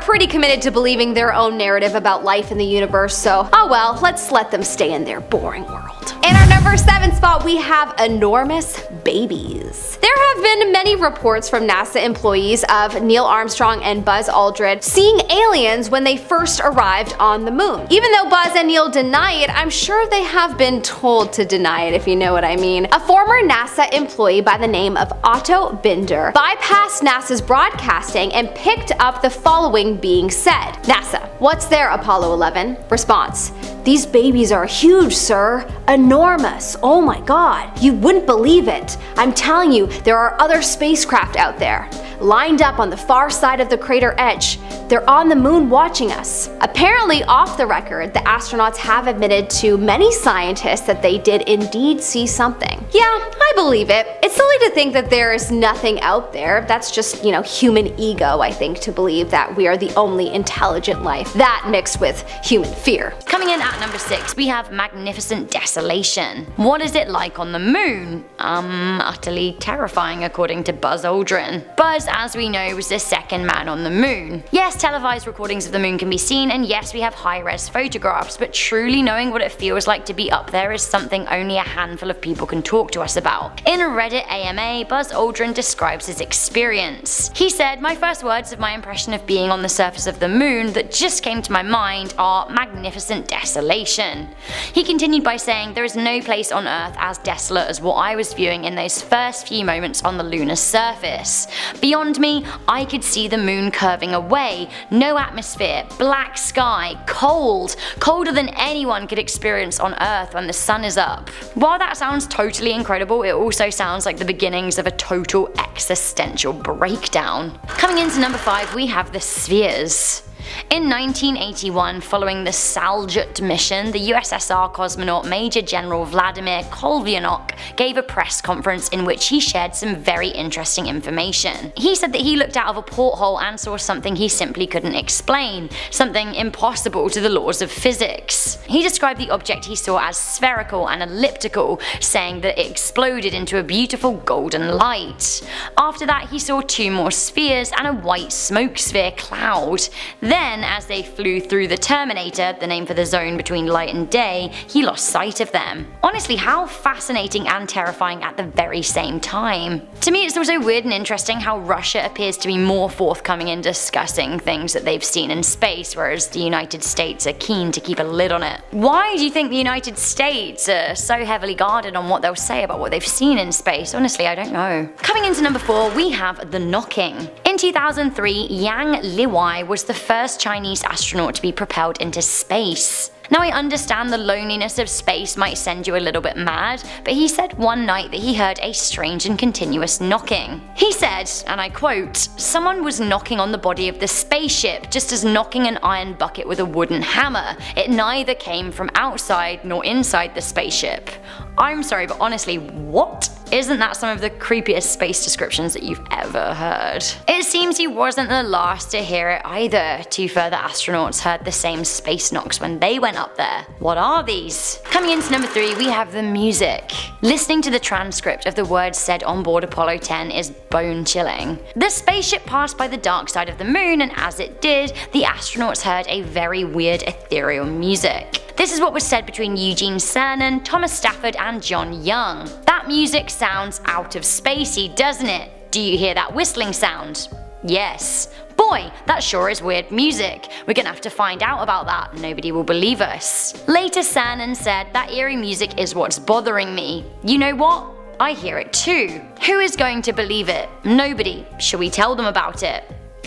pretty committed to believing their own narrative about life in the universe, so oh well, let's let them stay in their boring world. In our number 7 spot, we have enormous babies. There have been many reports from NASA employees of Neil Armstrong and Buzz Aldrin seeing aliens when they first arrived on the moon. Even though Buzz and Neil deny it, I'm sure they have been told to deny it, if you know what I mean. A former NASA employee by the name of Otto Binder bypassed NASA's broadcasting and picked up the following being said. NASA, what's there, Apollo 11? Response, these babies are huge, sir. Enormous. Oh my god. You wouldn't believe it. I'm telling you, there are other spacecraft out there. Lined up on the far side of the crater edge. They're on the moon watching us. Apparently, off the record, the astronauts have admitted to many scientists that they did indeed see something. Yeah, I believe it. It's silly to think that there is nothing out there. That's just, human ego, I think, to believe that we are the only intelligent life. That mixed with human fear. Coming in at number 6, we have magnificent desolation. What is it like on the moon? Utterly terrifying according to Buzz Aldrin. Buzz, as we know, was the second man on the moon. Yes, televised recordings of the moon can be seen, and yes, we have high-res photographs, but truly knowing what it feels like to be up there is something only a handful of people can talk to us about. In a Reddit AMA, Buzz Aldrin describes his experience. He said, my first words of my impression of being on the surface of the moon that just came to my mind are magnificent desolation. He continued by saying, there is no place on Earth as desolate as what I was viewing in those first few moments on the lunar surface. Beyond me, I could see the moon curving away, no atmosphere, black sky, cold, colder than anyone could experience on Earth when the sun is up. While that sounds totally incredible, it also sounds like the beginnings of a total existential breakdown. Coming into number 5, we have the spheres. In 1981, following the Saljut mission, the USSR cosmonaut Major General Vladimir Kolyvanov gave a press conference in which he shared some very interesting information. He said that he looked out of a porthole and saw something he simply couldn't explain, something impossible to the laws of physics. He described the object he saw as spherical and elliptical, saying that it exploded into a beautiful golden light. After that, he saw 2 more spheres and a white smoke sphere cloud. Then, as they flew through the Terminator, the name for the zone between light and day, he lost sight of them. Honestly, how fascinating and terrifying at the very same time. To me, it's also weird and interesting how Russia appears to be more forthcoming in discussing things that they've seen in space, whereas the United States are keen to keep a lid on it. Why do you think the United States are so heavily guarded on what they'll say about what they've seen in space? Honestly, I don't know. Coming into number 4, we have the knocking. In 2003, Yang Liwei was the first Chinese astronaut to be propelled into space. Now, I understand the loneliness of space might send you a little bit mad, but he said one night that he heard a strange and continuous knocking. He said, and I quote, someone was knocking on the body of the spaceship just as knocking an iron bucket with a wooden hammer. It neither came from outside nor inside the spaceship. I'm sorry, but honestly, what? Isn't that some of the creepiest space descriptions that you've ever heard? It seems he wasn't the last to hear it either. 2 further astronauts heard the same space knocks when they went up there. What are these? Coming into number 3, we have the music. Listening to the transcript of the words said on board Apollo 10 is bone-chilling. The spaceship passed by the dark side of the moon, and as it did, the astronauts heard a very weird ethereal music. This is what was said between Eugene Cernan, Thomas Stafford, and John Young. That music sounds out of spacey, doesn't it? Do you hear that whistling sound? Yes. Boy, that sure is weird music. We're gonna have to find out about that. Nobody will believe us. Later, Cernan said, that eerie music is what's bothering me. You know what? I hear it too. Who is going to believe it? Nobody. Should we tell them about it?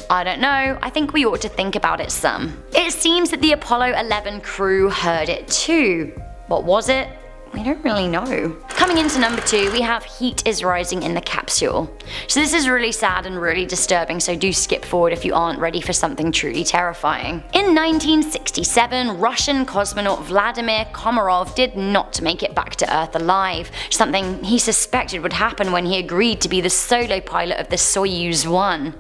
I don't know, I think we ought to think about it some. It seems that the Apollo 11 crew heard it too. What was it? We don't really know. Coming into number 2, we have heat is rising in the capsule. So this is really sad and really disturbing, so do skip forward if you aren't ready for something truly terrifying. In 1967, Russian cosmonaut Vladimir Komarov did not make it back to Earth alive, something he suspected would happen when he agreed to be the solo pilot of the Soyuz 1.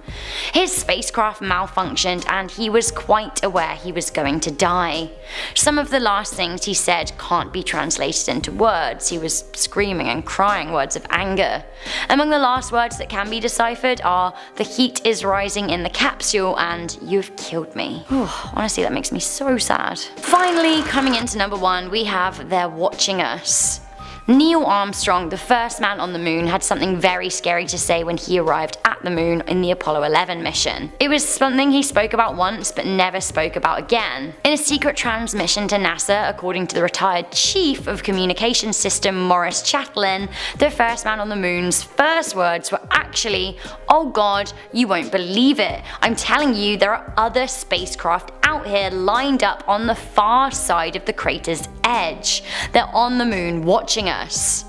His spacecraft malfunctioned and he was quite aware he was going to die. Some of the last things he said can't be translated into words. He was screaming and crying words of anger. Among the last words that can be deciphered are "the heat is rising in the capsule" and "you've killed me." Whew, honestly, that makes me so sad. Finally, coming into number 1, we have "they're watching us." Neil Armstrong, the first man on the moon, had something very scary to say when he arrived at the moon in the Apollo 11 mission. It was something he spoke about once but never spoke about again. In a secret transmission to NASA, according to the retired chief of communications system Maurice Chatelain, the first man on the moon's first words were actually, "Oh God, you won't believe it. I'm telling you, there are other spacecraft out here lined up on the far side of the crater's edge. They're on the moon watching us."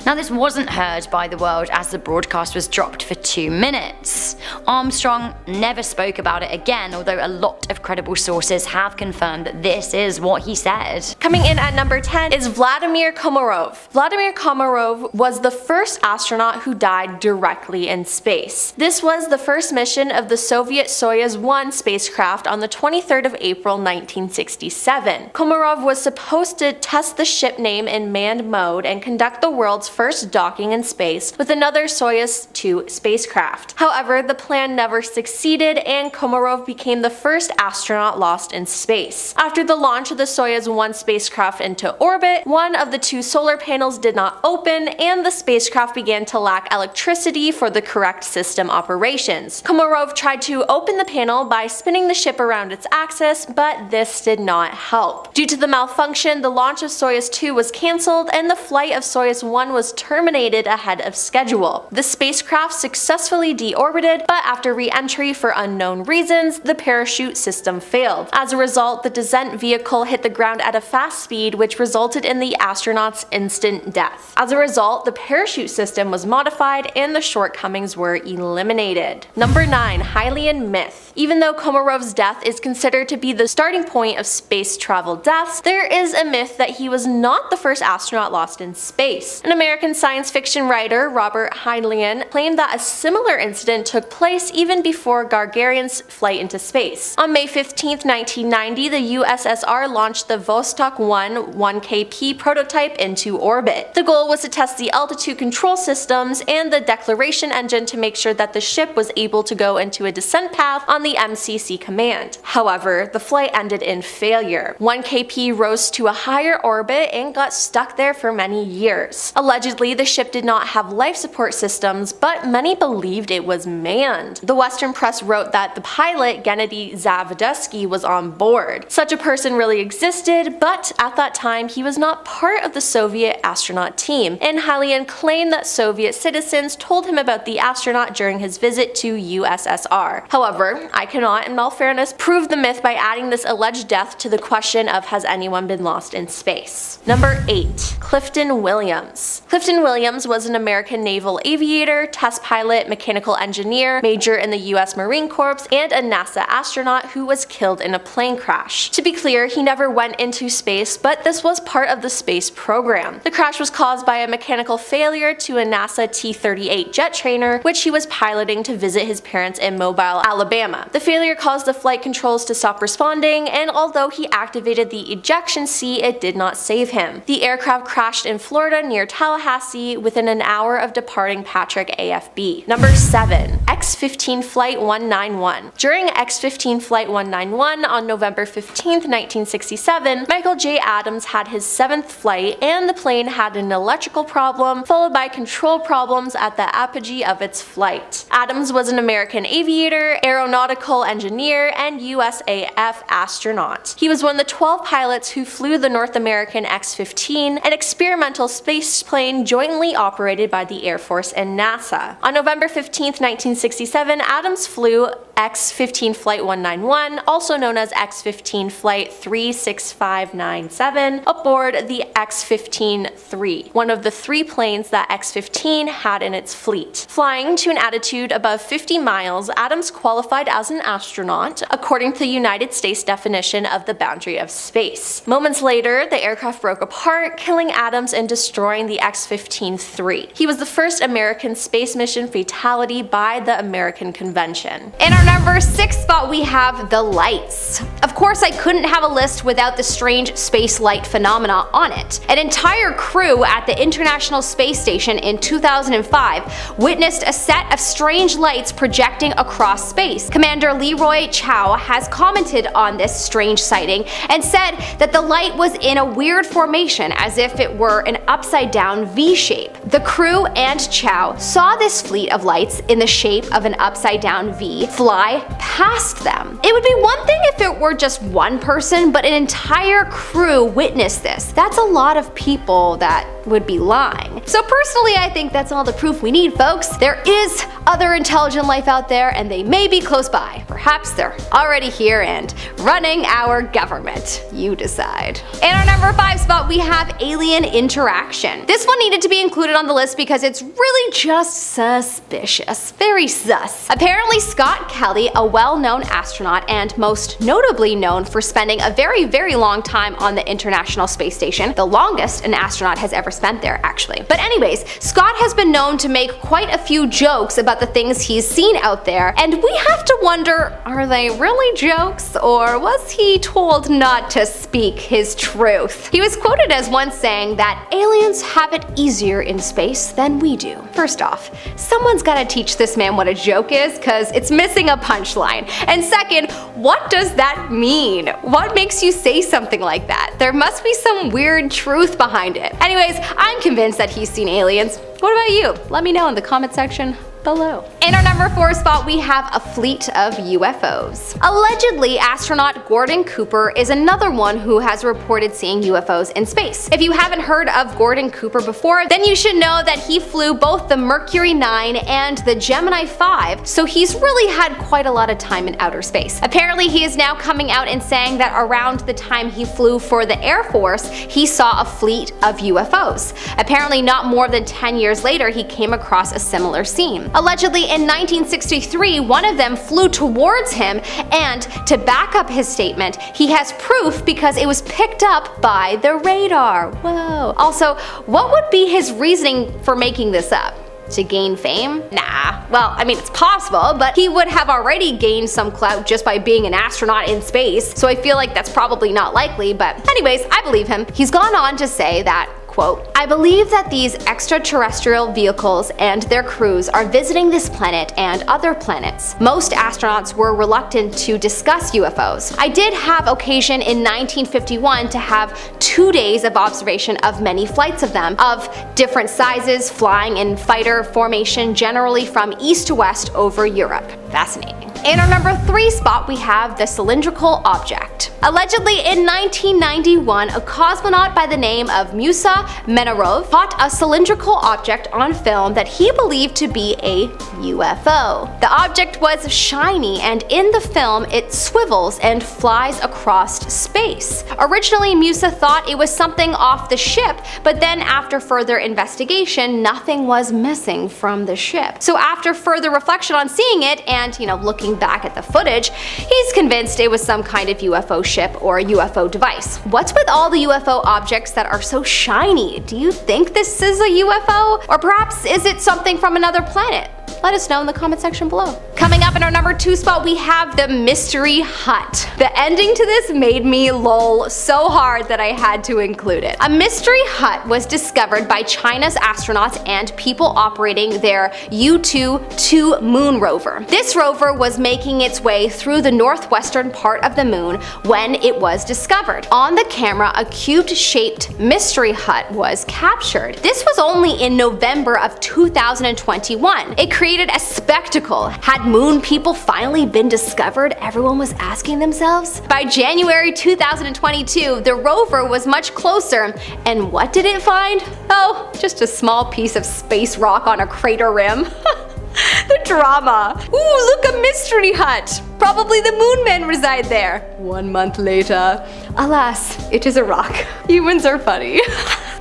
Now this wasn't heard by the world as the broadcast was dropped for 2 minutes. Armstrong never spoke about it again, although a lot of credible sources have confirmed that this is what he said. Coming in at number 10 is Vladimir Komarov. Vladimir Komarov was the first astronaut who died directly in space. This was the first mission of the Soviet Soyuz 1 spacecraft on the 23rd of April 1967. Komarov was supposed to test the ship name in manned mode and conduct the world's first docking in space with another Soyuz 2 spacecraft. However, the plan never succeeded and Komarov became the first astronaut lost in space. After the launch of the Soyuz 1 spacecraft into orbit, one of the 2 solar panels did not open and the spacecraft began to lack electricity for the correct system operations. Komarov tried to open the panel by spinning the ship around its axis, but this did not help. Due to the malfunction, the launch of Soyuz 2 was cancelled and the flight of Soyuz 1 was terminated ahead of schedule. The spacecraft successfully deorbited, but after re-entry for unknown reasons, the parachute system failed. As a result, the descent vehicle hit the ground at a fast speed, which resulted in the astronaut's instant death. As a result, the parachute system was modified and the shortcomings were eliminated. Number 9. Hylian myth. Even though Komarov's death is considered to be the starting point of space travel deaths, there is a myth that he was not the first astronaut lost in space. An American science fiction writer, Robert Heinlein, claimed that a similar incident took place even before Gagarin's flight into space. On May 15, 1990, the USSR launched the Vostok 1 1KP prototype into orbit. The goal was to test the altitude control systems and the declaration engine to make sure that the ship was able to go into a descent path on the MCC command. However, the flight ended in failure. 1KP rose to a higher orbit and got stuck there for many years. Allegedly, the ship did not have life support systems, but many believed it was manned. The Western press wrote that the pilot, Gennady Zavadovsky, was on board. Such a person really existed, but at that time he was not part of the Soviet astronaut team, and Hylian claimed that Soviet citizens told him about the astronaut during his visit to USSR. However, I cannot, in all fairness, prove the myth by adding this alleged death to the question of has anyone been lost in space. Number 8. Clifton Williams. Clifton Williams was an American naval aviator, test pilot, mechanical engineer, major in the US Marine Corps, and a NASA astronaut who was killed in a plane crash. To be clear, he never went into space, but this was part of the space program. The crash was caused by a mechanical failure to a NASA T-38 jet trainer, which he was piloting to visit his parents in Mobile, Alabama. The failure caused the flight controls to stop responding, and although he activated the ejection seat, it did not save him. The aircraft crashed in Florida near Tallahassee within an hour of departing Patrick AFB. Number 7. X-15 Flight 191. During X-15 Flight 191 on November 15, 1967, Michael J. Adams had his 7th flight and the plane had an electrical problem followed by control problems at the apogee of its flight. Adams was an American aviator, aeronautical engineer, and USAF astronaut. He was one of the 12 pilots who flew the North American X-15 and experimental spaceplane jointly operated by the Air Force and NASA. On November 15, 1967, Adams flew X-15 Flight 191, also known as X-15 Flight 36597, aboard the X-15-3, one of the 3 planes that X-15 had in its fleet. Flying to an altitude above 50 miles, Adams qualified as an astronaut, according to the United States definition of the boundary of space. Moments later, the aircraft broke apart, killing Adams and destroying the X-15-3. He was the first American space mission fatality by the American Convention. In our number 6 spot, we have the lights. Of course, I couldn't have a list without the strange space light phenomena on it. An entire crew at the International Space Station in 2005 witnessed a set of strange lights projecting across space. Commander Leroy Chow has commented on this strange sighting and said that the light was in a weird formation, as if it were an upside-down V shape. The crew and Chow saw this fleet of lights in the shape of an upside-down V fly past them. It would be one thing if it were just one person, but an entire crew witnessed this. That's a lot of people that would be lying. So personally, I think that's all the proof we need, folks. There is other intelligent life out there, and they may be close by. Perhaps they're already here and running our government. You decide. In our number 5 spot, we have alien interaction. This one needed to be included on the list because it's really just suspicious. Very sus. Apparently, Scott Kelly, a well-known astronaut and most notably known for spending a very, very long time on the International Space Station, the longest an astronaut has ever spent there, actually. But anyways, Scott has been known to make quite a few jokes about the things he's seen out there, and we have to wonder, are they really jokes, or was he told not to speak his truth? He was quoted as once saying that aliens have it easier in space than we do. First off, someone's gotta teach this man what a joke is, cause it's missing a punchline. And second, what does that mean? What makes you say something like that? There must be some weird truth behind it. Anyways, I'm convinced that he's seen aliens. What about you? Let me know in the comment section below. In our number 4 spot, we have a fleet of UFOs. Allegedly, astronaut Gordon Cooper is another one who has reported seeing UFOs in space. If you haven't heard of Gordon Cooper before, then you should know that he flew both the Mercury 9 and the Gemini 5, so he's really had quite a lot of time in outer space. Apparently, he is now coming out and saying that around the time he flew for the Air Force, he saw a fleet of UFOs. Apparently, not more than 10 years later, he came across a similar scene. Allegedly, in 1963, one of them flew towards him, and to back up his statement, he has proof because it was picked up by the radar. Whoa. Also, what would be his reasoning for making this up? To gain fame? Nah. Well, I mean, it's possible, but he would have already gained some clout just by being an astronaut in space, so I feel like that's probably not likely, but anyways, I believe him. He's gone on to say that, quote, "I believe that these extraterrestrial vehicles and their crews are visiting this planet and other planets. Most astronauts were reluctant to discuss UFOs. I did have occasion in 1951 to have 2 days of observation of many flights of them, of different sizes, flying in fighter formation generally from east to west over Europe." Fascinating. In our number 3 spot, we have the cylindrical object. Allegedly, in 1991, a cosmonaut by the name of Musa Menarov caught a cylindrical object on film that he believed to be a UFO. The object was shiny, and in the film, it swivels and flies across space. Originally, Musa thought it was something off the ship, but then after further investigation, nothing was missing from the ship. So after further reflection on seeing it and, looking back at the footage, he's convinced it was some kind of UFO ship or UFO device. What's with all the UFO objects that are so shiny? Do you think this is a UFO? Or perhaps is it something from another planet? Let us know in the comment section below. Coming up in our number 2 spot, we have the mystery hut. The ending to this made me lol so hard that I had to include it. A mystery hut was discovered by China's astronauts and people operating their U-2 moon rover. This rover was making its way through the northwestern part of the moon when it was discovered. On the camera, a cube-shaped mystery hut was captured. This was only in November of 2021. It created created a spectacle. Had moon people finally been discovered? Everyone was asking themselves. By January 2022, the rover was much closer, and what did it find? Oh, just a small piece of space rock on a crater rim. The drama. Ooh, look, a mystery hut. Probably the moon men reside there. 1 month later, alas, it is a rock. Humans are funny.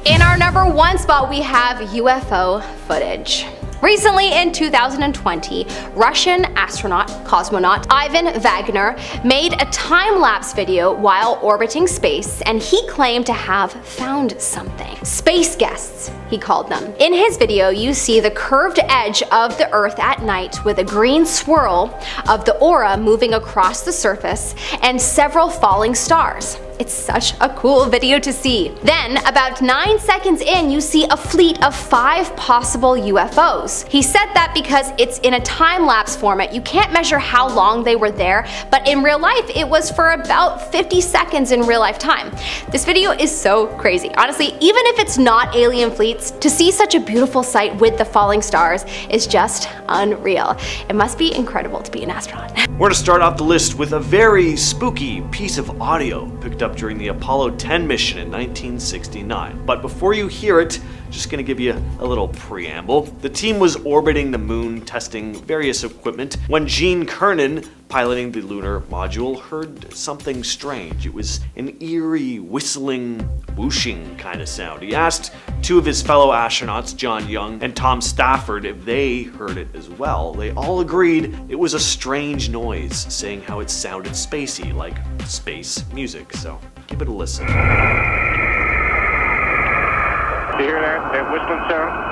In our number 1 spot, we have UFO footage. Recently, in 2020, Russian astronaut, cosmonaut Ivan Wagner made a time-lapse video while orbiting space, and he claimed to have found something. Space guests, he called them. In his video, you see the curved edge of the Earth at night with a green swirl of the aura moving across the surface and several falling stars. It's such a cool video to see. Then, about 9 seconds in, you see a fleet of 5 possible UFOs. He said that because it's in a time-lapse format, you can't measure how long they were there, but in real life, it was for about 50 seconds in real-life time. This video is so crazy. Honestly, even if it's not alien fleets, to see such a beautiful sight with the falling stars is just unreal. It must be incredible to be an astronaut. We're going to start off the list with a very spooky piece of audio picked up during the Apollo 10 mission in 1969. But before you hear it, just going to give you a little preamble. The team was orbiting the moon, testing various equipment, when Gene Cernan, piloting the lunar module, heard something strange. It was an eerie, whistling, whooshing kind of sound. He asked 2 of his fellow astronauts, John Young and Tom Stafford, if they heard it as well. They all agreed it was a strange noise, saying how it sounded spacey, like space music. So give it a listen. Do you hear that whistling sound?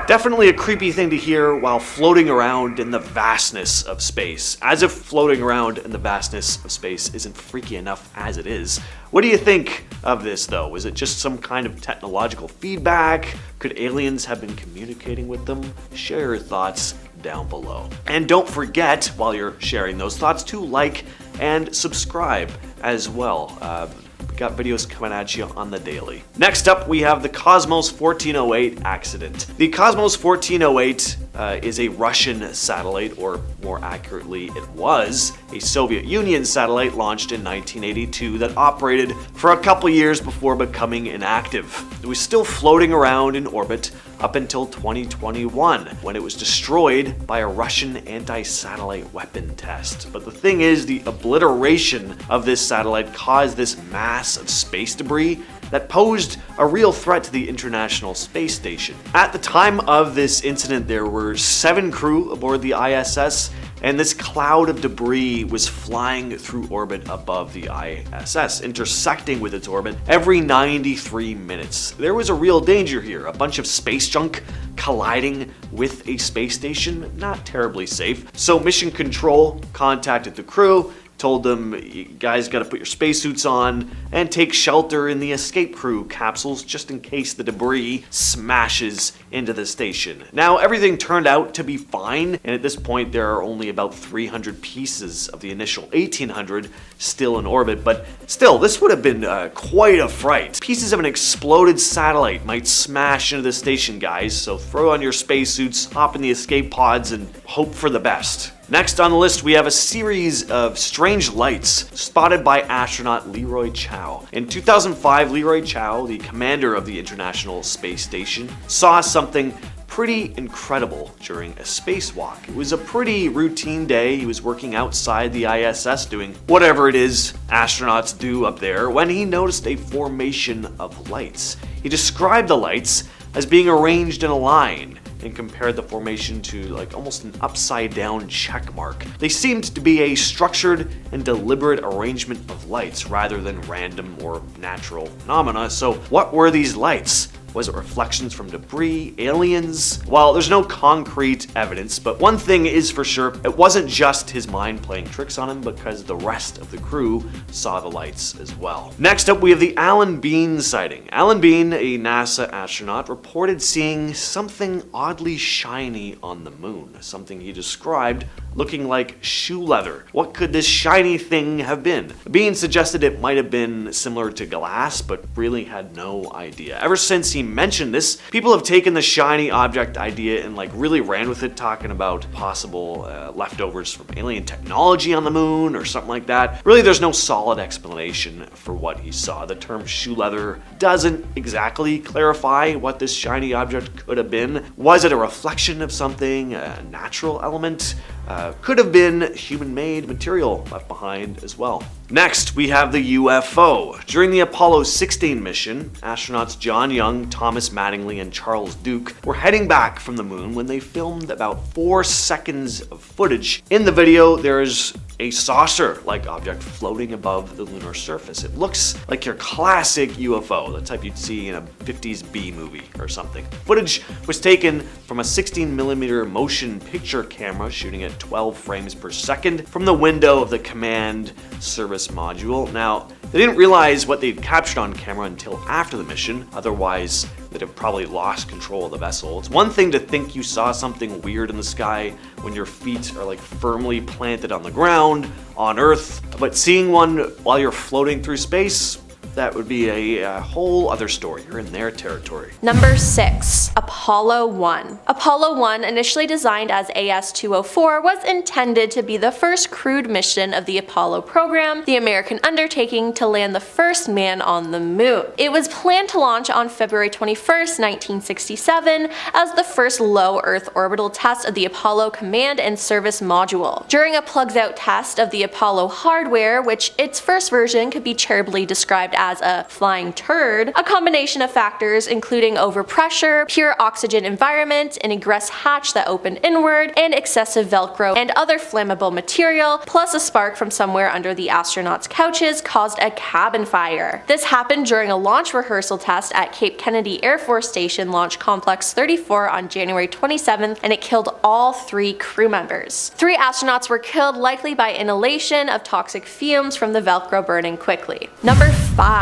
Definitely a creepy thing to hear while floating around in the vastness of space. As if floating around in the vastness of space isn't freaky enough as it is. What do you think of this though? Was it just some kind of technological feedback? Could aliens have been communicating with them? Share your thoughts down below. And don't forget, while you're sharing those thoughts, to like and subscribe as well. We got videos coming at you on the daily. Next up, we have the Cosmos 1408 accident. The Cosmos 1408 is a Russian satellite, or more accurately, it was a Soviet Union satellite launched in 1982 that operated for a couple years before becoming inactive. It was still floating around in orbit up until 2021, when it was destroyed by a Russian anti-satellite weapon test. But the thing is, the obliteration of this satellite caused this mass of space debris that posed a real threat to the International Space Station. At the time of this incident, there were 7 crew aboard the ISS, and this cloud of debris was flying through orbit above the ISS, intersecting with its orbit every 93 minutes. There was a real danger here, a bunch of space junk colliding with a space station, not terribly safe. So Mission Control contacted the crew, told them, you guys gotta put your spacesuits on and take shelter in the escape crew capsules just in case the debris smashes into the station. Now, everything turned out to be fine, and at this point there are only about 300 pieces of the initial 1,800 still in orbit, but still, this would have been quite a fright. Pieces of an exploded satellite might smash into the station, guys, so throw on your spacesuits, hop in the escape pods, and hope for the best. Next on the list, we have a series of strange lights spotted by astronaut Leroy Chiao. In 2005, Leroy Chiao, the commander of the International Space Station, saw something pretty incredible during a spacewalk. It was a pretty routine day. He was working outside the ISS doing whatever it is astronauts do up there when he noticed a formation of lights. He described the lights as being arranged in a line and compared the formation to like almost an upside down check mark. They seemed to be a structured and deliberate arrangement of lights rather than random or natural phenomena. So what were these lights? Was it reflections from debris, aliens? While there's no concrete evidence, but one thing is for sure, it wasn't just his mind playing tricks on him because the rest of the crew saw the lights as well. Next up, we have the Alan Bean sighting. Alan Bean, a NASA astronaut, reported seeing something oddly shiny on the moon, something he described looking like shoe leather. What could this shiny thing have been? Bean suggested it might have been similar to glass, but really had no idea. Ever since he mentioned this, people have taken the shiny object idea and really ran with it, talking about possible leftovers from alien technology on the moon or something like that. Really, there's no solid explanation for what he saw. The term shoe leather doesn't exactly clarify what this shiny object could have been. Was it a reflection of something, a natural element? Could have been human-made material left behind as well. Next, we have the UFO. During the Apollo 16 mission, astronauts John Young, Thomas Mattingly, and Charles Duke were heading back from the moon when they filmed about 4 seconds of footage. In the video, there's a saucer-like object floating above the lunar surface. It looks like your classic UFO, the type you'd see in a 50s B movie or something. Footage was taken from a 16mm motion picture camera shooting at 12 frames per second from the window of the command service module. Now, they didn't realize what they'd captured on camera until after the mission, otherwise they'd have probably lost control of the vessel. It's one thing to think you saw something weird in the sky when your feet are firmly planted on the ground, on Earth, but seeing one while you're floating through space, that would be a whole other story. You're in their territory. Number 6. Apollo 1. Apollo 1, initially designed as AS-204, was intended to be the first crewed mission of the Apollo program, the American undertaking to land the first man on the moon. It was planned to launch on February 21st, 1967, as the first low Earth orbital test of the Apollo command and service module. During a plugs-out test of the Apollo hardware, which its first version could be charitably described as a flying turd, a combination of factors including overpressure, pure oxygen environment, an egress hatch that opened inward, and excessive Velcro and other flammable material, plus a spark from somewhere under the astronauts' couches caused a cabin fire. This happened during a launch rehearsal test at Cape Kennedy Air Force Station Launch Complex 34 on January 27th, and it killed all 3 crew members. 3 astronauts were killed, likely by inhalation of toxic fumes from the Velcro burning quickly. Number 5.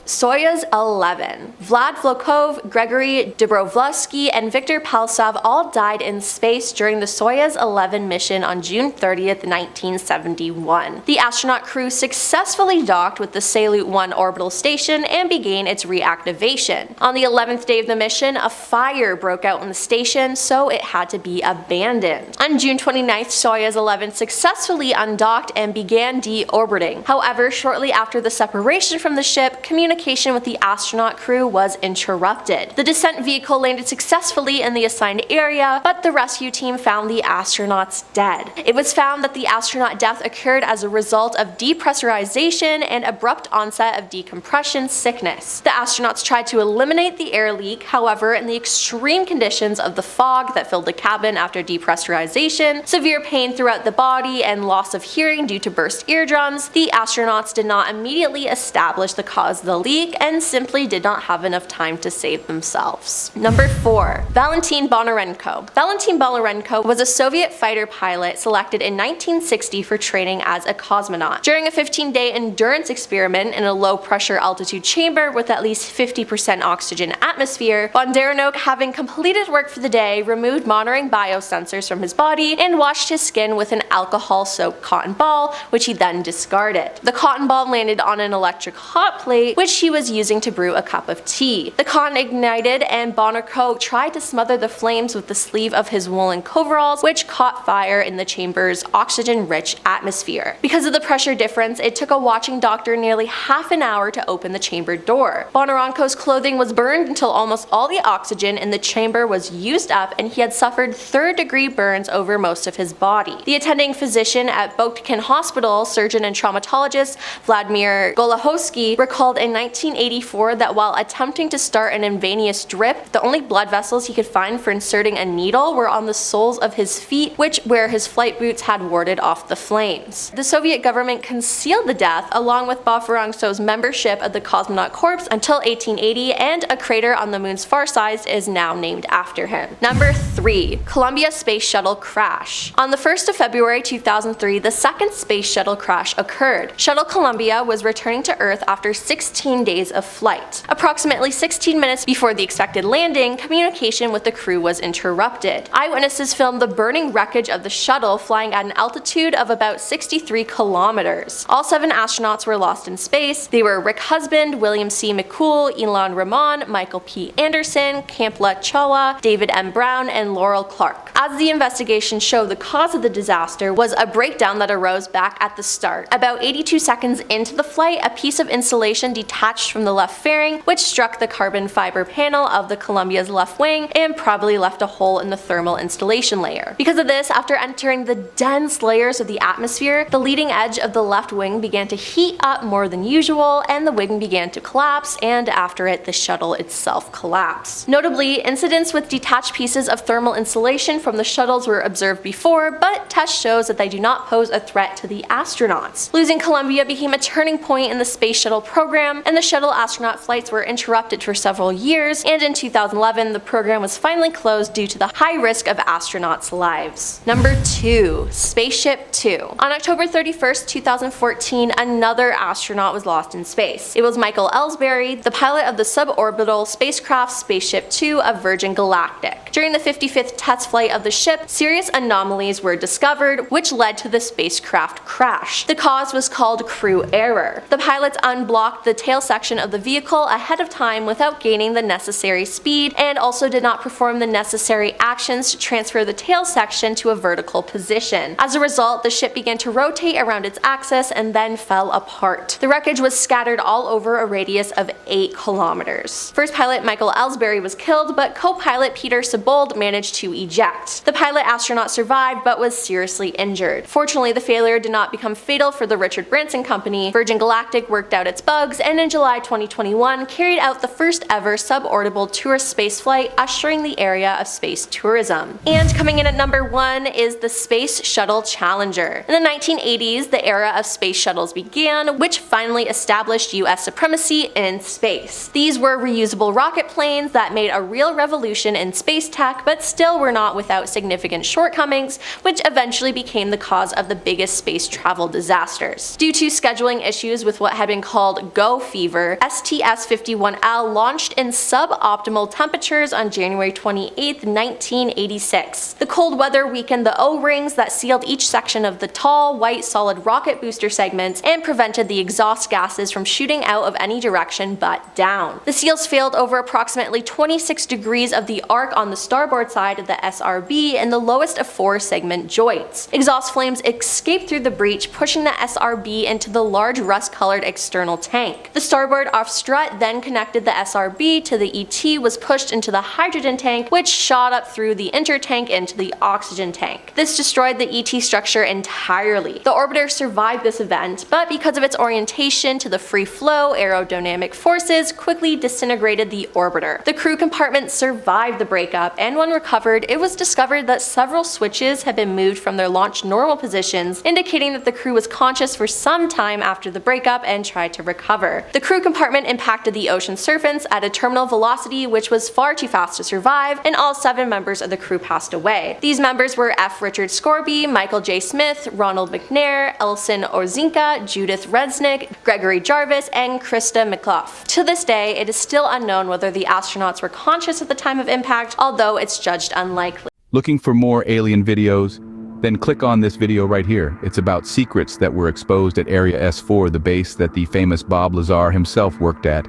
Soyuz 11. Vlad Vlokov, Gregory Dobrovolsky, and Viktor Paltsov all died in space during the Soyuz 11 mission on June 30th, 1971. The astronaut crew successfully docked with the Salyut 1 orbital station and began its reactivation. On the 11th day of the mission, a fire broke out in the station, so it had to be abandoned. On June 29th, Soyuz 11 successfully undocked and began deorbiting. However, shortly after the separation from the ship, communication with the astronaut crew was interrupted. The descent vehicle landed successfully in the assigned area, but the rescue team found the astronauts dead. It was found that the astronaut death occurred as a result of depressurization and abrupt onset of decompression sickness. The astronauts tried to eliminate the air leak, however, in the extreme conditions of the fog that filled the cabin after depressurization, severe pain throughout the body, and loss of hearing due to burst eardrums, the astronauts did not immediately establish the cause of the leak and simply did not have enough time to save themselves. Number 4. Valentin Bonarenko. Valentin Bonarenko was a Soviet fighter pilot selected in 1960 for training as a cosmonaut. During a 15-day endurance experiment in a low-pressure altitude chamber with at least 50% oxygen atmosphere, Bondarenko, having completed work for the day, removed monitoring biosensors from his body and washed his skin with an alcohol-soaked cotton ball, which he then discarded. The cotton ball landed on an electric hot plate, which he was using to brew a cup of tea. The cotton ignited, and Bonarenko tried to smother the flames with the sleeve of his woolen coveralls, which caught fire in the chamber's oxygen-rich atmosphere. Because of the pressure difference, it took a watching doctor nearly half an hour to open the chamber door. Bonarenko's clothing was burned until almost all the oxygen in the chamber was used up, and he had suffered third-degree burns over most of his body. The attending physician at Debunking Hospital, surgeon and traumatologist Vladimir Golahowski, Polsky recalled in 1984 that while attempting to start an intravenous drip, the only blood vessels he could find for inserting a needle were on the soles of his feet, where his flight boots had warded off the flames. The Soviet government concealed the death along with Bofurangso's membership of the Cosmonaut Corps until 1880, and a crater on the moon's far side is now named after him. Number 3. Columbia Space Shuttle crash. On the 1st of February 2003, the second space shuttle crash occurred. Shuttle Columbia was returning to Earth after 16 days of flight. Approximately 16 minutes before the expected landing, communication with the crew was interrupted. Eyewitnesses filmed the burning wreckage of the shuttle flying at an altitude of about 63 kilometers. All 7 astronauts were lost in space. They were Rick Husband, William C. McCool, Elon Ramon, Michael P. Anderson, Kampla Chawla, David M. Brown, and Laurel Clark. As the investigation showed, the cause of the disaster was a breakdown that arose back at the start. About 82 seconds into the flight, a piece of insulation detached from the left fairing, which struck the carbon fiber panel of the Columbia's left wing and probably left a hole in the thermal insulation layer. Because of this, after entering the dense layers of the atmosphere, the leading edge of the left wing began to heat up more than usual, and the wing began to collapse, and after it, the shuttle itself collapsed. Notably, incidents with detached pieces of thermal insulation from the shuttles were observed before, but test shows that they do not pose a threat to the astronauts. Losing Columbia became a turning point in the space shuttle program, and the shuttle astronaut flights were interrupted for several years, and in 2011, the program was finally closed due to the high risk of astronauts' lives. Number 2. Spaceship Two. On October 31st, 2014, another astronaut was lost in space. It was Michael Ellsbury, the pilot of the suborbital spacecraft Spaceship Two of Virgin Galactic. During the 55th test flight of the ship, serious anomalies were discovered, which led to the spacecraft crash. The cause was called crew error. The pilots unblocked the tail section of the vehicle ahead of time without gaining the necessary speed, and also did not perform the necessary actions to transfer the tail section to a vertical position. As a result, the ship began to rotate around its axis and then fell apart. The wreckage was scattered all over a radius of 8 kilometers. First pilot Michael Ellsbury was killed, but co-pilot Peter Sibold managed to eject. The pilot astronaut survived but was seriously injured. Fortunately, the failure did not become fatal for the Richard Branson Company. Virgin Galactic worked out its bugs, and in July 2021 carried out the first ever suborbital tourist spaceflight, ushering the area of space tourism. And coming in at number 1 is the Space Shuttle Challenger. In the 1980s, the era of space shuttles began, which finally established US supremacy in space. These were reusable rocket planes that made a real revolution in space tech, but still were not without significant shortcomings, which eventually became the cause of the biggest space travel disasters. Due to scheduling issues with what had been called GO fever, STS-51L launched in suboptimal temperatures on January 28, 1986. The cold weather weakened the O-rings that sealed each section of the tall, white solid rocket booster segments and prevented the exhaust gases from shooting out of any direction but down. The seals failed over approximately 26 degrees of the arc on the starboard side of the SRB and the lowest of 4 segment joints. Exhaust flames escaped through the breach, pushing the SRB into the large rust-colored external tank. The starboard off strut then connected the SRB to the ET was pushed into the hydrogen tank, which shot up through the intertank into the oxygen tank. This destroyed the ET structure entirely. The orbiter survived this event, but because of its orientation to the free flow aerodynamic forces, quickly disintegrated the orbiter. The crew compartment survived the breakup, and when recovered, it was discovered that several switches had been moved from their launch normal positions, indicating that the crew was conscious for some time after the breakup and tried to recover. The crew compartment impacted the ocean surface at a terminal velocity which was far too fast to survive, and all 7 members of the crew passed away. These members were F. Richard Scorby, Michael J. Smith, Ronald McNair, Elson Orzinka, Judith Resnick, Gregory Jarvis, and Krista McClough. To this day, it is still unknown whether the astronauts were conscious at the time of impact, although it's judged unlikely. Looking for more alien videos? Then click on this video right here. It's about secrets that were exposed at Area S4, the base that the famous Bob Lazar himself worked at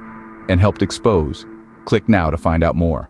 and helped expose. Click now to find out more.